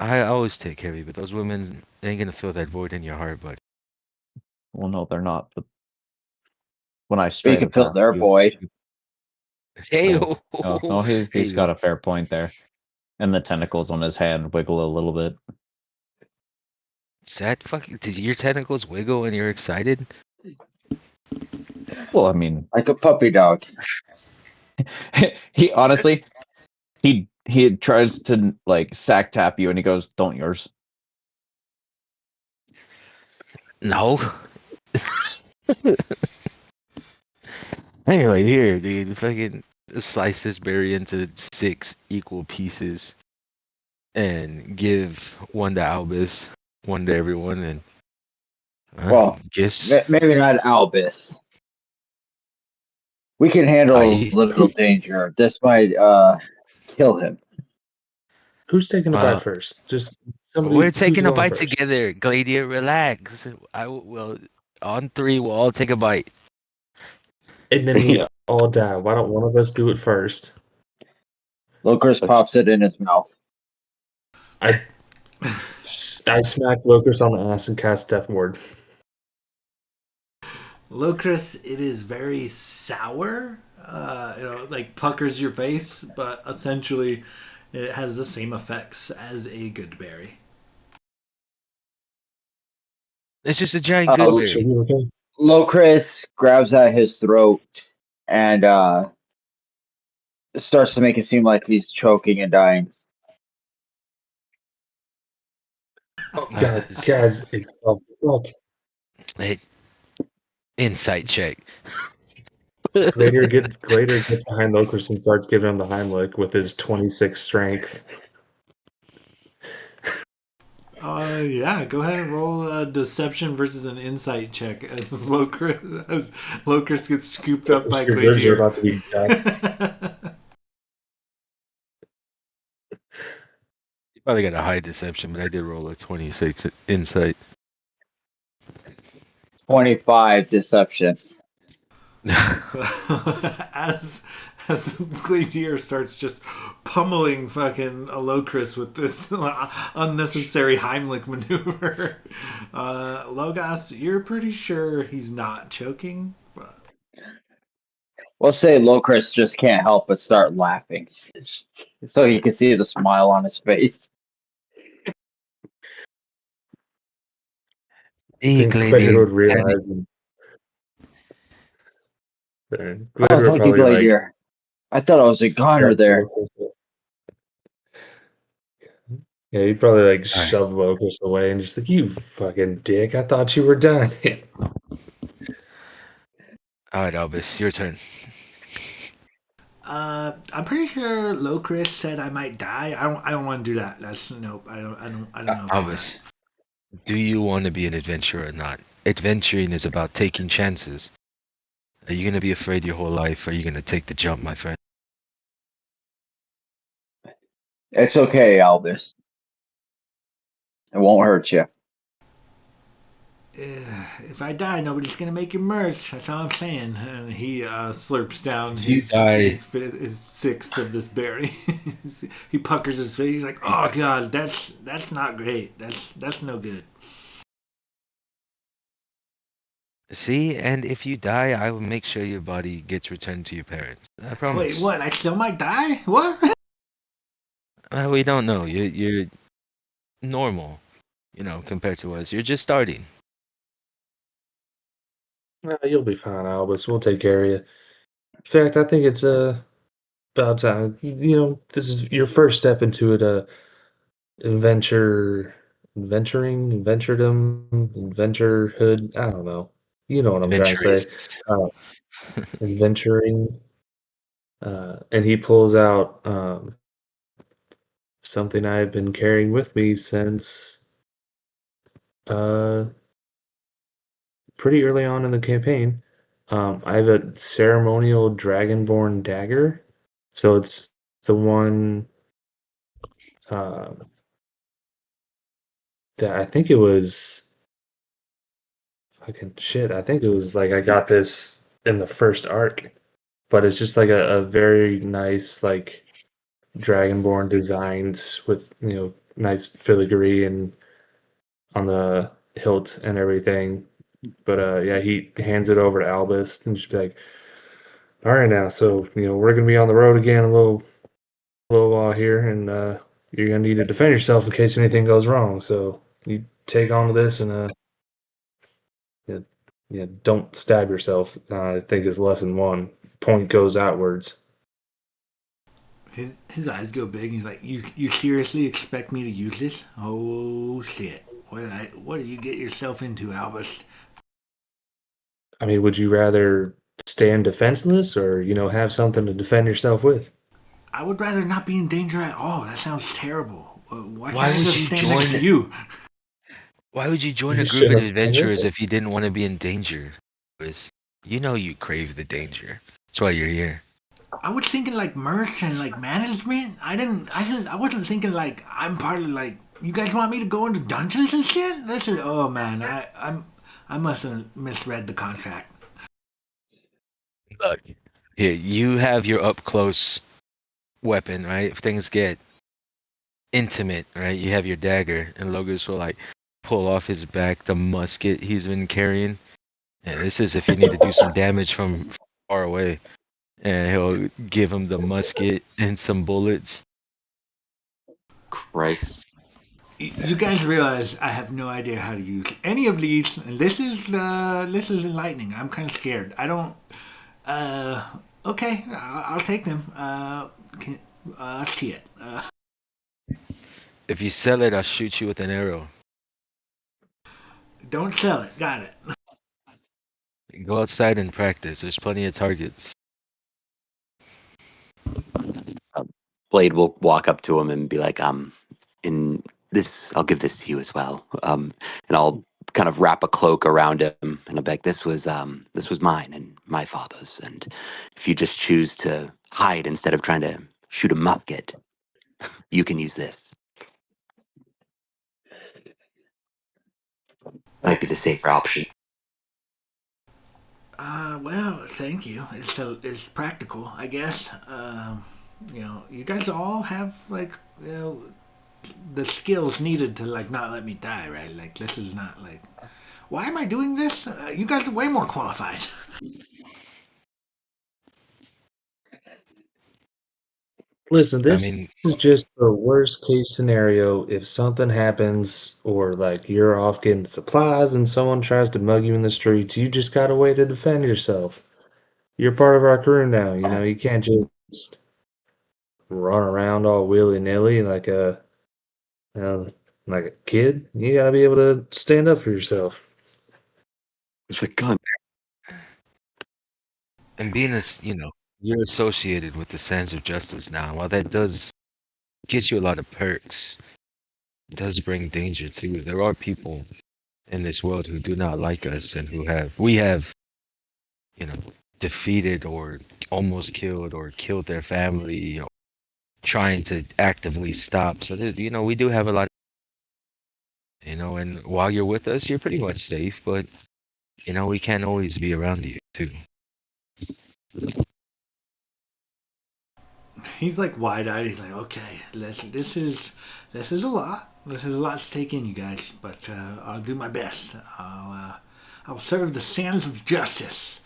I always take care of you, but those women ain't gonna fill that void in your heart, buddy. Well, no, they're not. But when I But you stray the can fill path, their void. Hey, no, he's hey, got a fair point there. And the tentacles on his hand wiggle a little bit. is that fucking? Did your tentacles wiggle when you're excited? Well, I mean, Like a puppy dog. he honestly, he tries to like sack tap you, and he goes, "Don't yours." No. Anyway, here, dude, fucking slice this berry into 6 equal pieces and give one to Albus, one to everyone, and Well, gifts. maybe not Albus. We can handle I a little danger. This might kill him. Who's taking a bite well, first? Just somebody we're who's taking a going bite first. together. Gladiator, relax. Well, on 3, we'll all take a bite. And then we Yeah. all die. Why don't one of us do it first? Locust pops it in his mouth. I smack Locust on the ass and cast Death Ward. Locris, it is very sour. Like puckers your face, but essentially it has the same effects as a good berry. It's just a giant Uh, good Oh, so berry. you okay? Locris grabs at his throat and starts to make it seem like he's choking and dying. Oh, Uh, guys, it's fuck. hey, insight check. Gladiator gets behind Locust and starts giving him the Heimlich with his 26 strength. Yeah, go ahead and roll a deception versus an insight check as Locris gets scooped up by Your ribs are Gladiator. about to be death. You probably got a high deception, but I did roll a 26 insight. 25 deception. So as Glacier starts just pummeling fucking Alokris with this unnecessary Heimlich maneuver, Logos, you're pretty sure he's not choking. We'll say Locris just can't help but start laughing, so he can see the smile on his face. Then Glader would realize, and Oh, Glader would thank you, probably like Gladier. I thought I was a goner shove there. Locust. Yeah, he'd probably like All right. shove Locust away and just like, you fucking dick, I thought you were done. All right, Albus, your turn. I'm pretty sure Locris said I might die. I don't want to do that. That's nope. I don't know about Albus, do you want to be an adventurer or not? Adventuring is about taking chances. Are you gonna be afraid your whole life, or are you gonna take the jump, my friend? It's okay, Albus. It won't hurt you. If I die, nobody's gonna make your merch. That's all I'm saying. And he slurps down If you die, his sixth of this berry. He puckers his face. He's like, "Oh God, that's not great. That's no good." see, and if you die, I will make sure your body gets returned to your parents. I promise. Wait, what? I still might die? What? We don't know. You're normal, compared to us. You're just starting. You'll be fine, Albus. We'll take care of you. In fact, I think it's about time. This is your first step into it. Adventuredom, adventurehood. I don't know. You know what I'm trying to say. Adventurous. Adventuring. And he pulls out something I've been carrying with me since pretty early on in the campaign. I have a ceremonial dragonborn dagger. So it's the one uh, that I think it was fucking shit. I think it was like I got this in the first arc, but it's just like a very nice like dragonborn designs with nice filigree and on the hilt and everything. But yeah, he hands it over to Albus and just be like, "All right, now, so we're gonna be on the road again a little while here, and you're gonna need to defend yourself in case anything goes wrong. So you take on to this and yeah, yeah, don't stab yourself. I think is lesson one. Point goes outwards. His eyes go big. He's like, "You seriously expect me to use this? Oh shit! What did you get yourself into, Albus?" I mean, would you rather stand defenseless or have something to defend yourself with? I would rather not be in danger at all. That sounds terrible. Why Why can't I would just you stand next to join? you? Why would you join You a group should of have come with adventurers us. if you didn't want to be in danger? You know you crave the danger. That's why you're here. I was thinking like merch and like management. I wasn't thinking like I'm part of like. You guys want me to go into dungeons and shit? Oh man, I must have misread the contract. Look, here you have your up close weapon, right? If things get intimate, right? You have your dagger, and Logos will like pull off his back the musket he's been carrying. And this is if you need to do some damage from far away. And he'll give him the musket and some bullets. Christ. You guys realize I have no idea how to use any of these, and this is enlightening. I'm kind of scared. I don't. Okay, I'll take them. Shit. If you sell it, I'll shoot you with an arrow. Don't sell it. Got it. Go outside and practice. There's plenty of targets. Blade will walk up to him and be like, in this, I'll give this to you as well. And I'll kind of wrap a cloak around him and I'll be like, this was mine and my father's. And if you just choose to hide instead of trying to shoot a musket, you can use this. Might be the safer option. Well, thank you. It's practical, I guess. You guys all have like the skills needed to like not let me die, right? Like this is not like, why am I doing this? You guys are way more qualified. Listen, I this mean, is just the worst case scenario if something happens or like you're off getting supplies and someone tries to mug you in the streets. You just got a way to defend yourself. You're part of our crew now. You can't just run around all willy nilly uh, like a kid. You gotta be able to stand up for yourself. With a gun. and being you're associated with the Sands of Justice now. While that does get you a lot of perks, it does bring danger too. There are people in this world who do not like us and we have, you know, defeated or almost killed or killed their family, or trying to actively stop. So there's, we do have a lot, and while you're with us, you're pretty much safe, but we can't always be around you too. He's like wide eyed. He's like, okay, this is a lot. This is a lot to take in, you guys. But I'll do my best. I'll serve the sands of justice.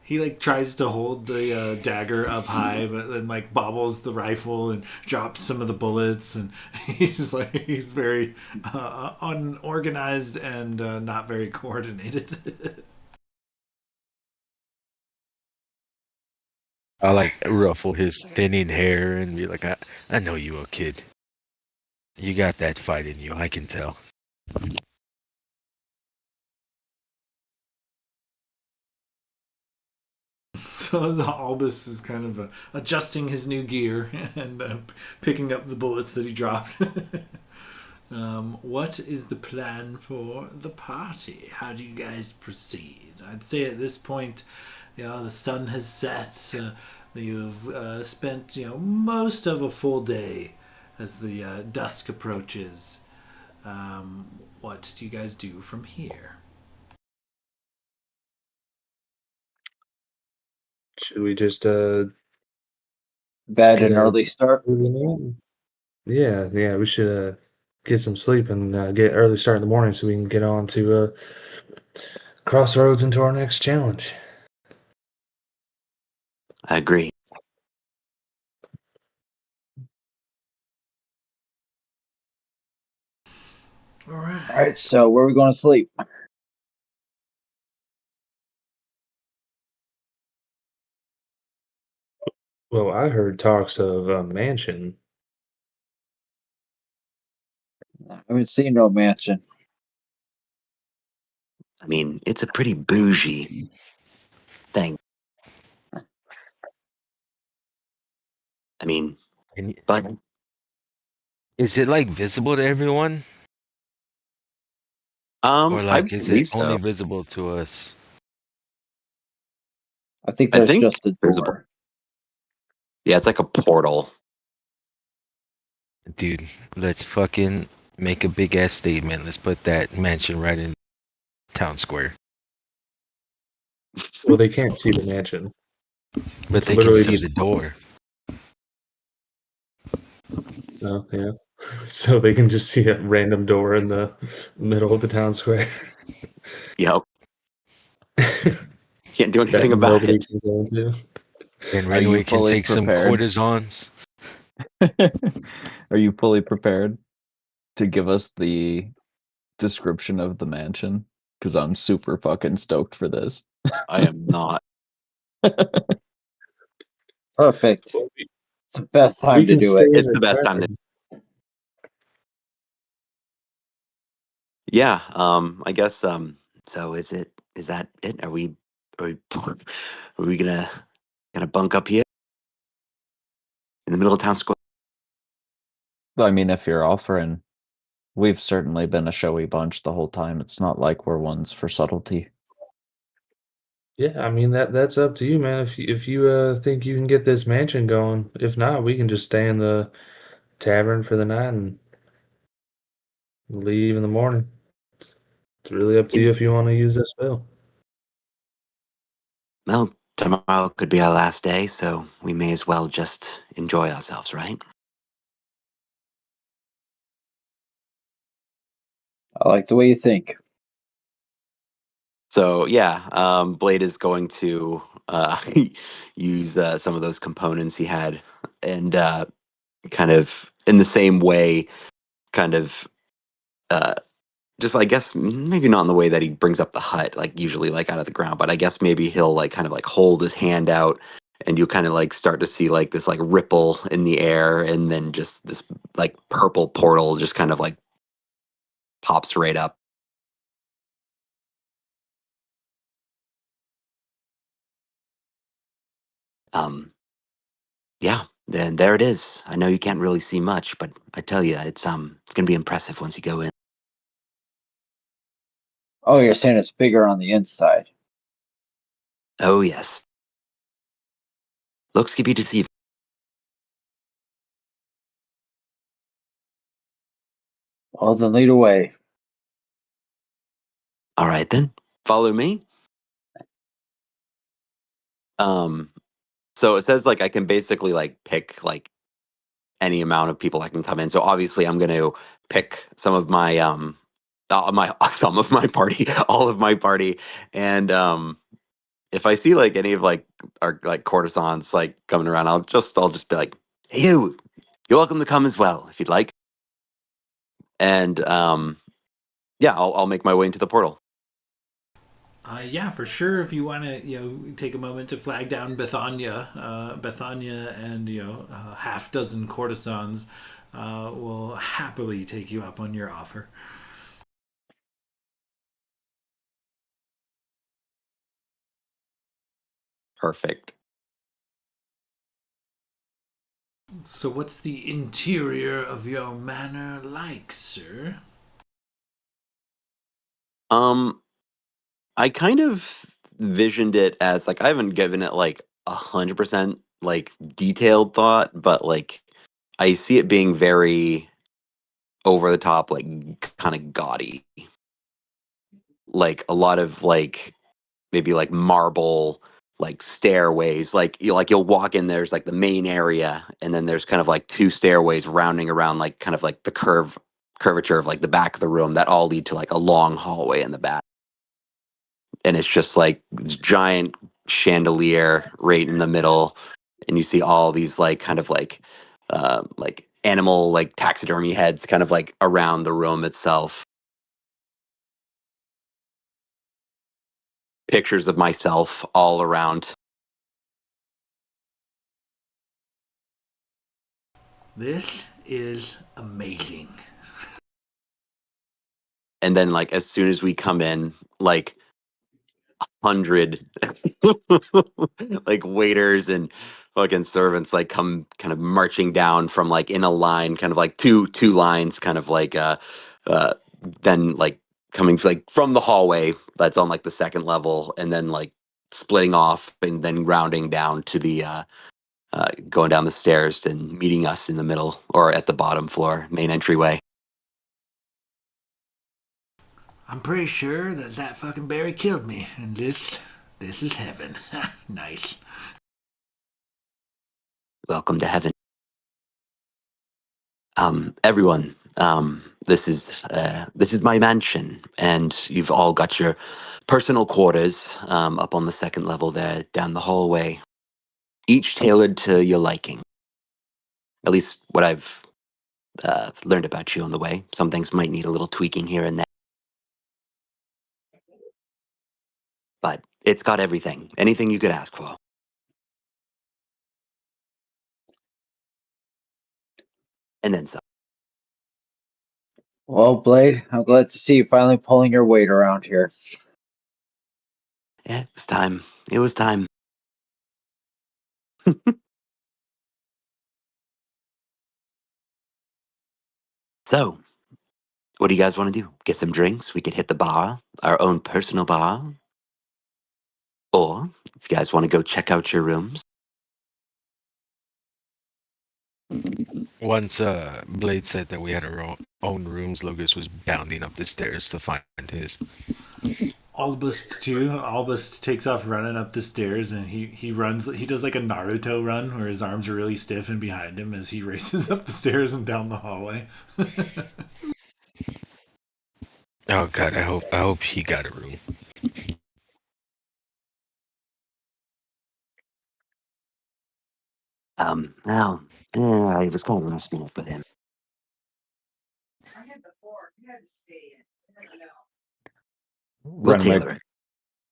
He like tries to hold the dagger up high, but then like bobbles the rifle and drops some of the bullets, and he's very unorganized and not very coordinated. I like ruffle his thinning hair and be like, I know you a kid. You got that fight in you, I can tell. So Albus is kind of adjusting his new gear and picking up the bullets that he dropped. What is the plan for the party? How do you guys proceed? I'd say at this point, the sun has set. You've spent most of a full day as the dusk approaches. What do you guys do from here? Should we just Bad get and a early start. early nap? Yeah, we should get some sleep and get early start in the morning so we can get on to crossroads into our next challenge. I agree. All right. All right, so where are we going to sleep? Well, I heard talks of a mansion. I haven't seen no mansion. I mean, it's a pretty bougie thing. I mean, And but is it like visible to everyone? Or I like is it believe only so. visible to us? I think I there's think just a it's visible. door. Yeah, it's like a portal. Dude, let's fucking make a big ass statement. Let's put that mansion right in town square. Well, they can't see the mansion. But It's they can literally see just the door. oh yeah. So they can just see a random door in the middle of the town square Yep. Can't do that anything about nobody it. can go into. And Are you Renway can fully take some prepared? cortisons. Are you fully prepared to give us the description of the mansion? Because I'm super fucking stoked for this. I am not. Perfect. Well, It's the best we time to can do stay it. in It's the the best time to. tavern. Yeah. I guess. So is that it? Are we gonna bunk up here in the middle of town square? I mean, if you're offering, we've certainly been a showy bunch the whole time. It's not like we're ones for subtlety. Yeah, I mean that's up to you, man. If you think you can get this mansion going, if not, we can just stay in the tavern for the night and leave in the morning. It's really up to you if you want to use this spell. Well, tomorrow could be our last day, so we may as well just enjoy ourselves, right? I like the way you think. So yeah, Blade is going to use some of those components he had, and kind of in the same way, kind of uh, just I guess maybe not in the way that he brings up the hut, like usually like out of the ground, but I guess maybe he'll like kind of like hold his hand out, and you kind of like start to see like this like ripple in the air, and then just this like purple portal just kind of like pops right up. Um, yeah, then there it is. I know you can't really see much, but I tell you, it's gonna be impressive once you go in. Oh, you're saying it's bigger on the inside. Oh yes, looks can be deceiving. Well, then lead away. All right then, follow me. Um, so it says like I can basically like pick like any amount of people that can come in. So obviously, I'm going to pick some of my party, all of my party, and if I see like any of like our like courtesans like coming around, I'll just be like, hey you, you're welcome to come as well if you'd like, and yeah, I'll make my way into the portal. Yeah, for sure. If you want to, take a moment to flag down Bethania, and a half dozen courtesans will happily take you up on your offer. Perfect. So, what's the interior of your manor like, sir? Um, I kind of visioned it as like I haven't given it like 100% like detailed thought, but like I see it being very over the top, like kind of gaudy, like a lot of like maybe like marble like stairways, like you'll walk in, there's like the main area, and then there's kind of like two stairways rounding around like kind of like the curvature of like the back of the room that all lead to like a long hallway in the back, and it's just like this giant chandelier right in the middle, and you see all these like kind of like animal like taxidermy heads kind of like around the room itself. Pictures of myself all around. This is amazing. And then like as soon as we come in, like 100 like waiters and fucking servants like come kind of marching down from like in a line, kind of like two lines, kind of like uh then like coming like from the hallway that's on like the second level, and then like splitting off and then rounding down to the going down the stairs and meeting us in the middle or at the bottom floor main entryway. I'm pretty sure that fucking berry killed me, and this is heaven. Nice. Welcome to heaven. Everyone, this is my mansion, and you've all got your personal quarters up on the second level there, down the hallway, each tailored to your liking. At least what I've learned about you on the way. Some things might need a little tweaking here and there, but it's got everything, anything you could ask for, and then some. Well, Blade, I'm glad to see you finally pulling your weight around here. Yeah, it was time. It was time. So, what do you guys want to do? Get some drinks? We could hit the bar, our own personal bar. Or, if you guys want to go check out your rooms. Once Blade said that we had our own rooms, Logos was bounding up the stairs to find his. Albus too. Albus takes off running up the stairs, and he runs. He does like a Naruto run, where his arms are really stiff and behind him as he races up the stairs and down the hallway. Oh God, I hope he got a room. Well, yeah, it was kind of last minute for him. We'll tailor Renwick,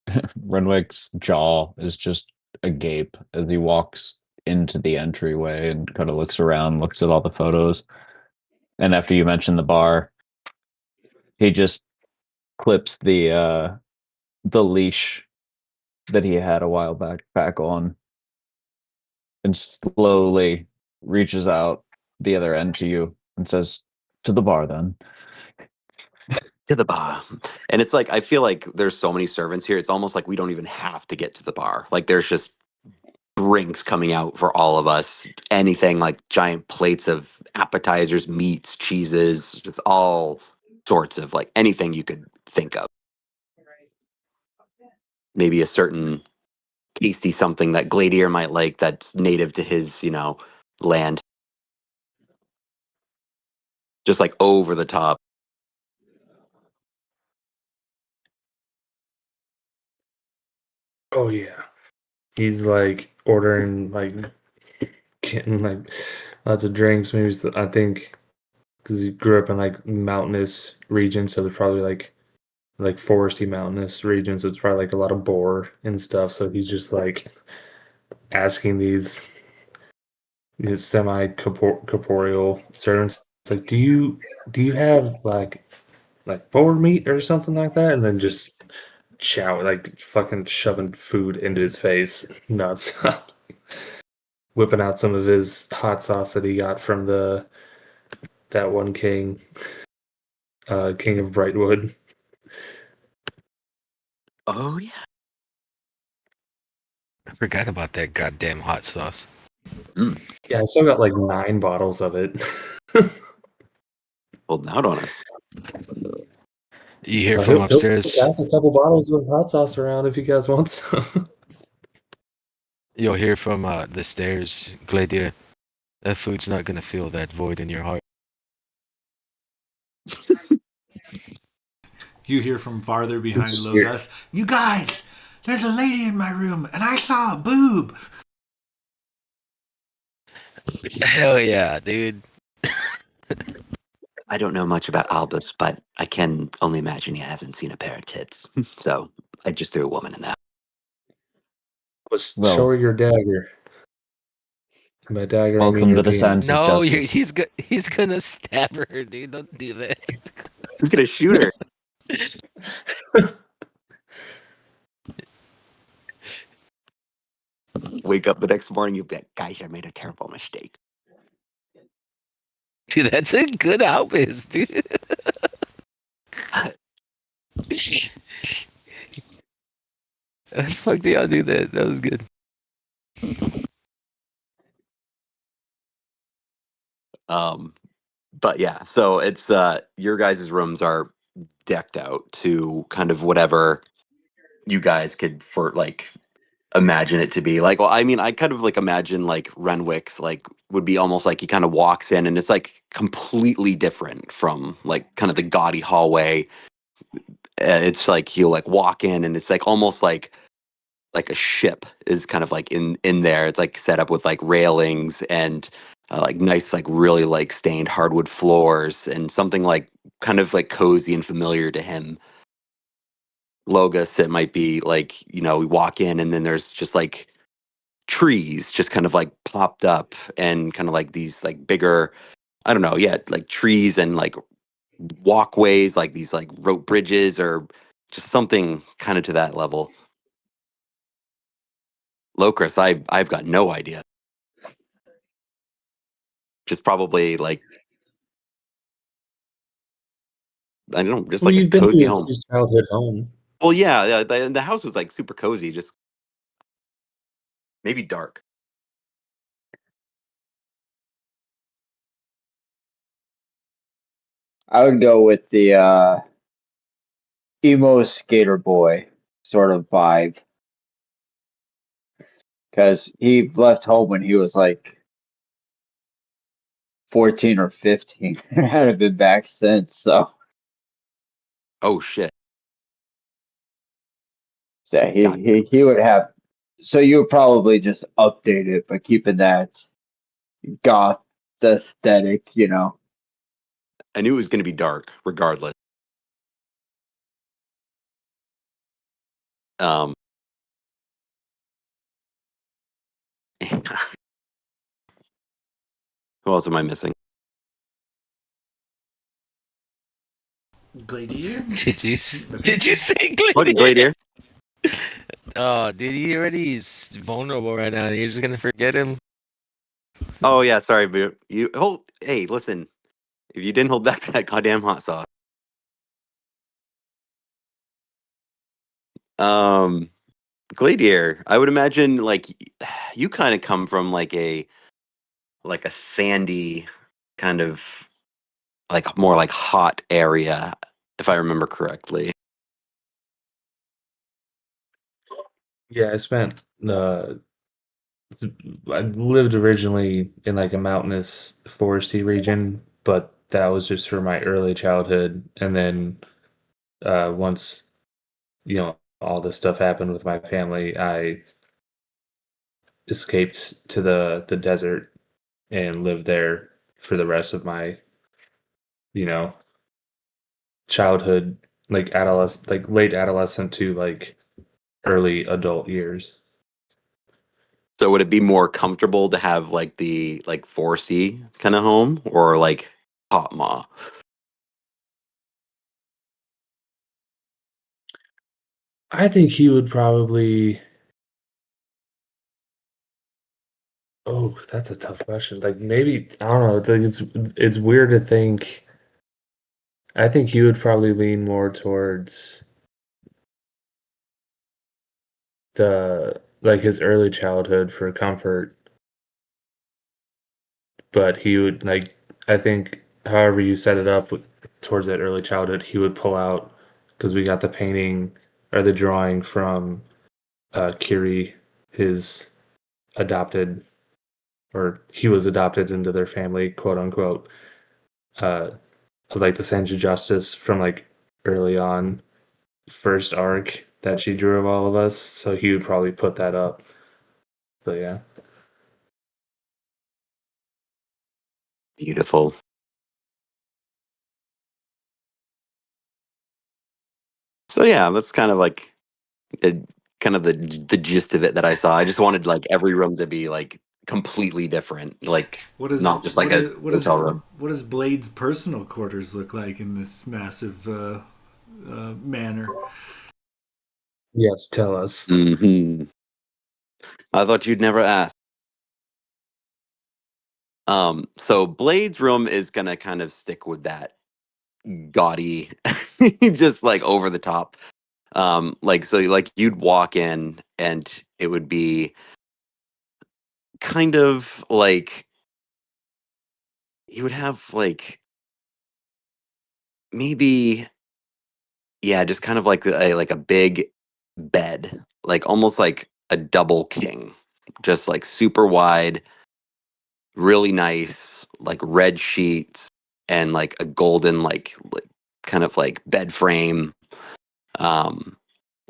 it. Renwick's jaw is just agape as he walks into the entryway and kind of looks around, looks at all the photos. And after you mention the bar, he just clips the leash that he had a while back on and slowly reaches out the other end to you and says, "To the bar then." To the bar. And it's like, I feel like there's so many servants here. It's almost like we don't even have to get to the bar. Like, there's just drinks coming out for all of us. Anything like giant plates of appetizers, meats, cheeses, just all sorts of like anything you could think of. Maybe a certain tasty something that Gladiator might like that's native to his, land. Just like over the top. Oh yeah, he's like ordering like getting like lots of drinks. Maybe I think because he grew up in like mountainous regions, so there's probably like foresty mountainous regions. So it's probably like a lot of boar and stuff. So he's just like asking these semi corporeal servants, it's like, do you have like boar meat or something like that? And then just like fucking shoving food into his face, nuts. Whipping out some of his hot sauce that he got from that one king, King of Brightwood. Oh yeah. I forgot about that goddamn hot sauce. Yeah, I still got like 9 bottles of it. Holding out on us. You hear He'll from upstairs. pass a couple bottles of hot sauce around if you guys want some. You'll hear from the stairs, Gladia. That food's not gonna fill that void in your heart. You hear from farther behind Just hear- Logos, "You guys, there's a lady in my room, and I saw a boob." Hell yeah, dude. I don't know much about Albus, but I can only imagine he hasn't seen a pair of tits. So I just threw a woman in that. Was Well, show her your dagger. By dagger, I mean welcome your to the penis. sands of No, justice. he's gonna stab her, dude. Don't do that. Who's gonna shoot her? Wake up the next morning, you'll be like, guys, I made a terrible mistake. Dude, that's a good Albus, dude. Fuck y'all do that. That was good. But yeah, so it's your guys' rooms are decked out to kind of whatever you guys could for like imagine it to be. Like, well, I mean, I kind of like imagine like Renwick's like would be almost like he kind of walks in and it's like completely different from like kind of the gaudy hallway. It's like he'll like walk in and it's like almost like a ship is kind of like in there. It's like set up with like railings and like nice like really like stained hardwood floors and something like kind of like cozy and familiar to him. Logos, it might be like, we walk in and then there's just like trees just kind of like popped up and kind of like these like bigger, I don't know, yeah, like trees and like walkways, like these like rope bridges or just something kind of to that level. Locris, I've got no idea. Just probably like, I don't know, just Well, like a you've been to cozy home. his childhood home. Well, yeah, the house was like super cozy, just maybe dark. I would go with the emo skater boy sort of vibe because he left home when he was like 14 or 15 and hadn't been back since. So Oh shit. yeah, Got he would have. So you would probably just update it, but keeping that goth aesthetic, you know. I knew it was going to be dark, regardless. Um, who else am I missing? Gladiator? Did you say What Gladiator? Gladiator? Oh, did he already? He's vulnerable right now. You're just gonna forget him. Oh yeah, sorry, but you hold. Hey, listen. If you didn't hold back that goddamn hot sauce, um, Gladiator. I would imagine like you kind of come from like a sandy kind of like more like hot area, if I remember correctly. Yeah, I lived originally in like a mountainous foresty region, but that was just for my early childhood. And then once, all this stuff happened with my family, I escaped to the desert and lived there for the rest of my, you know, childhood, like late adolescent to like early adult years. So would it be more comfortable to have like the like 4C kind of home or like hot ma? I think he would probably. Oh, that's a tough question. Like maybe I don't know. It's weird to think. I think he would probably lean more towards the like his early childhood for comfort, but he would like I think however you set it up towards that early childhood, he would pull out because we got the painting or the drawing from Kiri, his adopted or he was adopted into their family, quote unquote, uh, of like the Sands of Justice from like early on, first arc that she drew of all of us. So he would probably put that up. But yeah. Beautiful. So yeah, that's kind of like kind of the gist of it that I saw. I just wanted like every room to be like completely different, like What is not just like what a is what is hotel room. what does Blade's personal quarters look like in this massive manor? Yes, tell us. I thought you'd never ask. So Blade's room is gonna kind of stick with that gaudy, just like over the top. Like so, like you'd walk in and it would be kind of like you would have like maybe yeah, just kind of like a big bed, like almost like a double king, just like super wide, really nice, like red sheets and like a golden like kind of like bed frame. Um,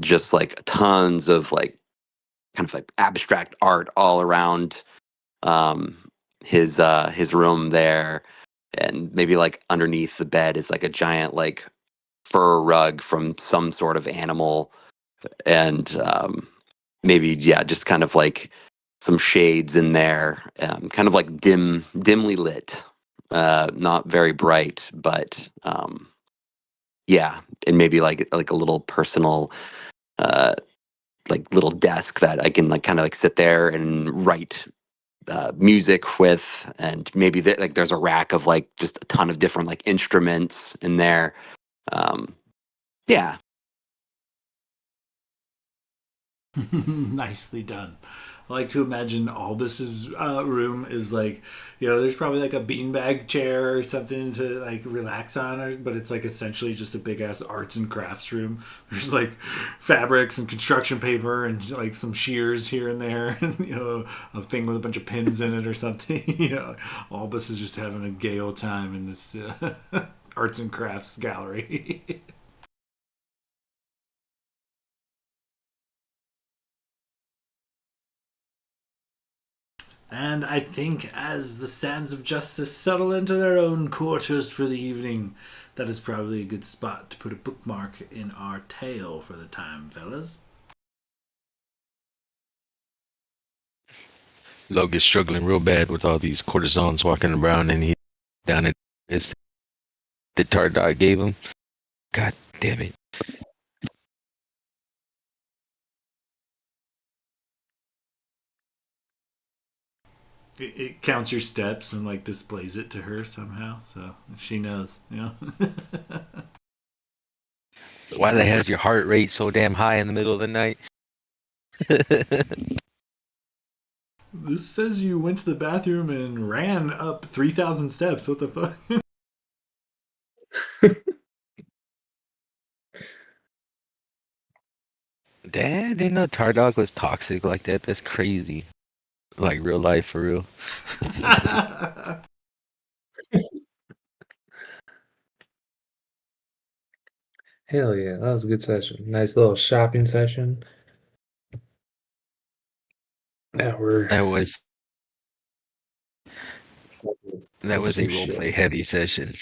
just like tons of like kind of like abstract art all around um his room there, and maybe like underneath the bed is like a giant like fur rug from some sort of animal, and maybe yeah, just kind of like some shades in there, kind of like dimly lit, not very bright, but yeah, and maybe like a little personal uh like little desk that I can like kind of like sit there and write music with, and maybe like there's a rack of like just a ton of different like instruments in there. Um, yeah, Nicely done. I like to imagine Albus's room is like, there's probably like a beanbag chair or something to like relax on, but it's like essentially just a big ass arts and crafts room. There's like fabrics and construction paper and like some shears here and there, and a thing with a bunch of pins in it or something. Albus is just having a gay old time in this arts and crafts gallery. And I think as the sands of justice settle into their own quarters for the evening, that is probably a good spot to put a bookmark in our tale for the time, fellas. Logan's struggling real bad with all these courtesans walking around, and he down at his the tar dog gave him. God damn it! It counts your steps and like displays it to her somehow, so she knows. Why the hell is your heart rate so damn high in the middle of the night? This says you went to the bathroom and ran up 3,000 steps. What the fuck? Dad, didn't know tar dog was toxic like that. That's crazy. Like real life for real. Hell yeah, that was a good session. Nice little shopping session. Now we're That was some a role shit. play heavy session.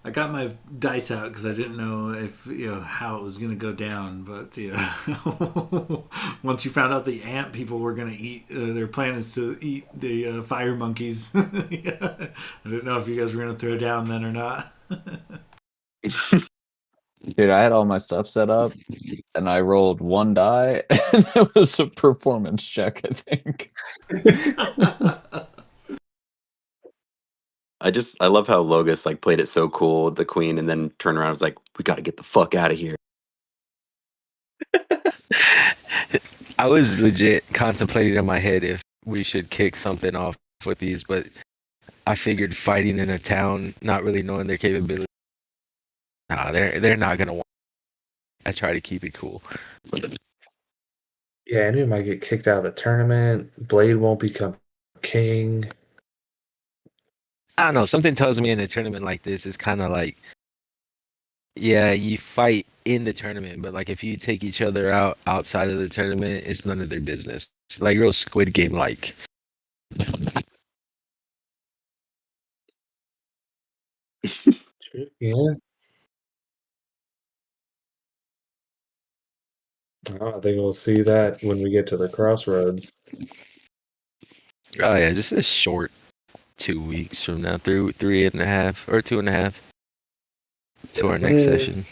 I got my dice out because I didn't know if how it was gonna go down. But once you found out the ant people were gonna eat, their plan is to eat the fire monkeys. Yeah. I didn't know if you guys were gonna throw down then or not. Dude, I had all my stuff set up, and I rolled one die, and it was a performance check, I think. I love how Logus like played it so cool with the queen and then turned around and was like, we gotta get the fuck out of here. I was legit contemplating in my head if we should kick something off with these, but I figured fighting in a town, not really knowing their capability. Nah, they're not gonna want. I try to keep it cool. Yeah, and we might get kicked out of the tournament. Blade won't become king. I don't know. Something tells me in a tournament like this, it's kind of like, yeah, you fight in the tournament, but like if you take each other out outside of the tournament, it's none of their business. It's like real Squid Game like. Yeah. Oh, I think we'll see that when we get to the crossroads. Oh yeah, just a short 2 weeks from now, through 3.5 or 2.5 to our next session.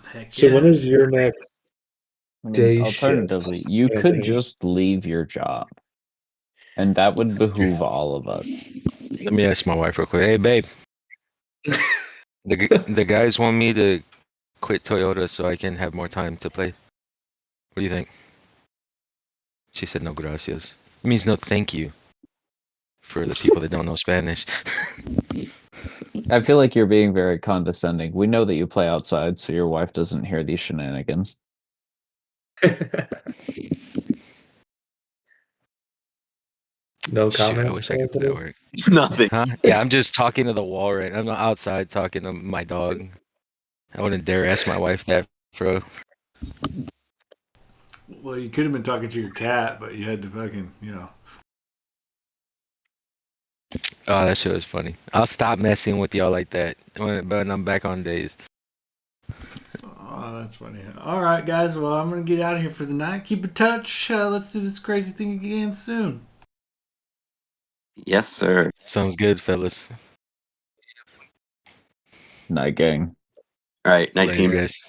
Heck So yeah. when is your next I mean, day alternatively, shift, you could Anthony? just leave your job, and that would behoove all of us. Let me ask my wife real quick. Hey, babe, the guys want me to quit Toyota so I can have more time to play. What do you think? She said no gracias. It means no thank you for the people that don't know Spanish. I feel like you're being very condescending. We know that you play outside, so your wife doesn't hear these shenanigans. No Shoot, I comment, wish I could put that Anthony? work. Nothing. Huh? Yeah, I'm just talking to the wall right. I'm not outside talking to my dog. I wouldn't dare ask my wife that, bro. Well, you could have been talking to your cat, but you had to fucking Oh, that shit was funny. I'll stop messing with y'all like that when I'm back on days. Oh, that's funny. All right, guys. Well, I'm gonna get out of here for the night. Keep in touch. Let's do this crazy thing again soon. Yes, sir. Sounds good, fellas. Night gang. All right, night Later, team. guys.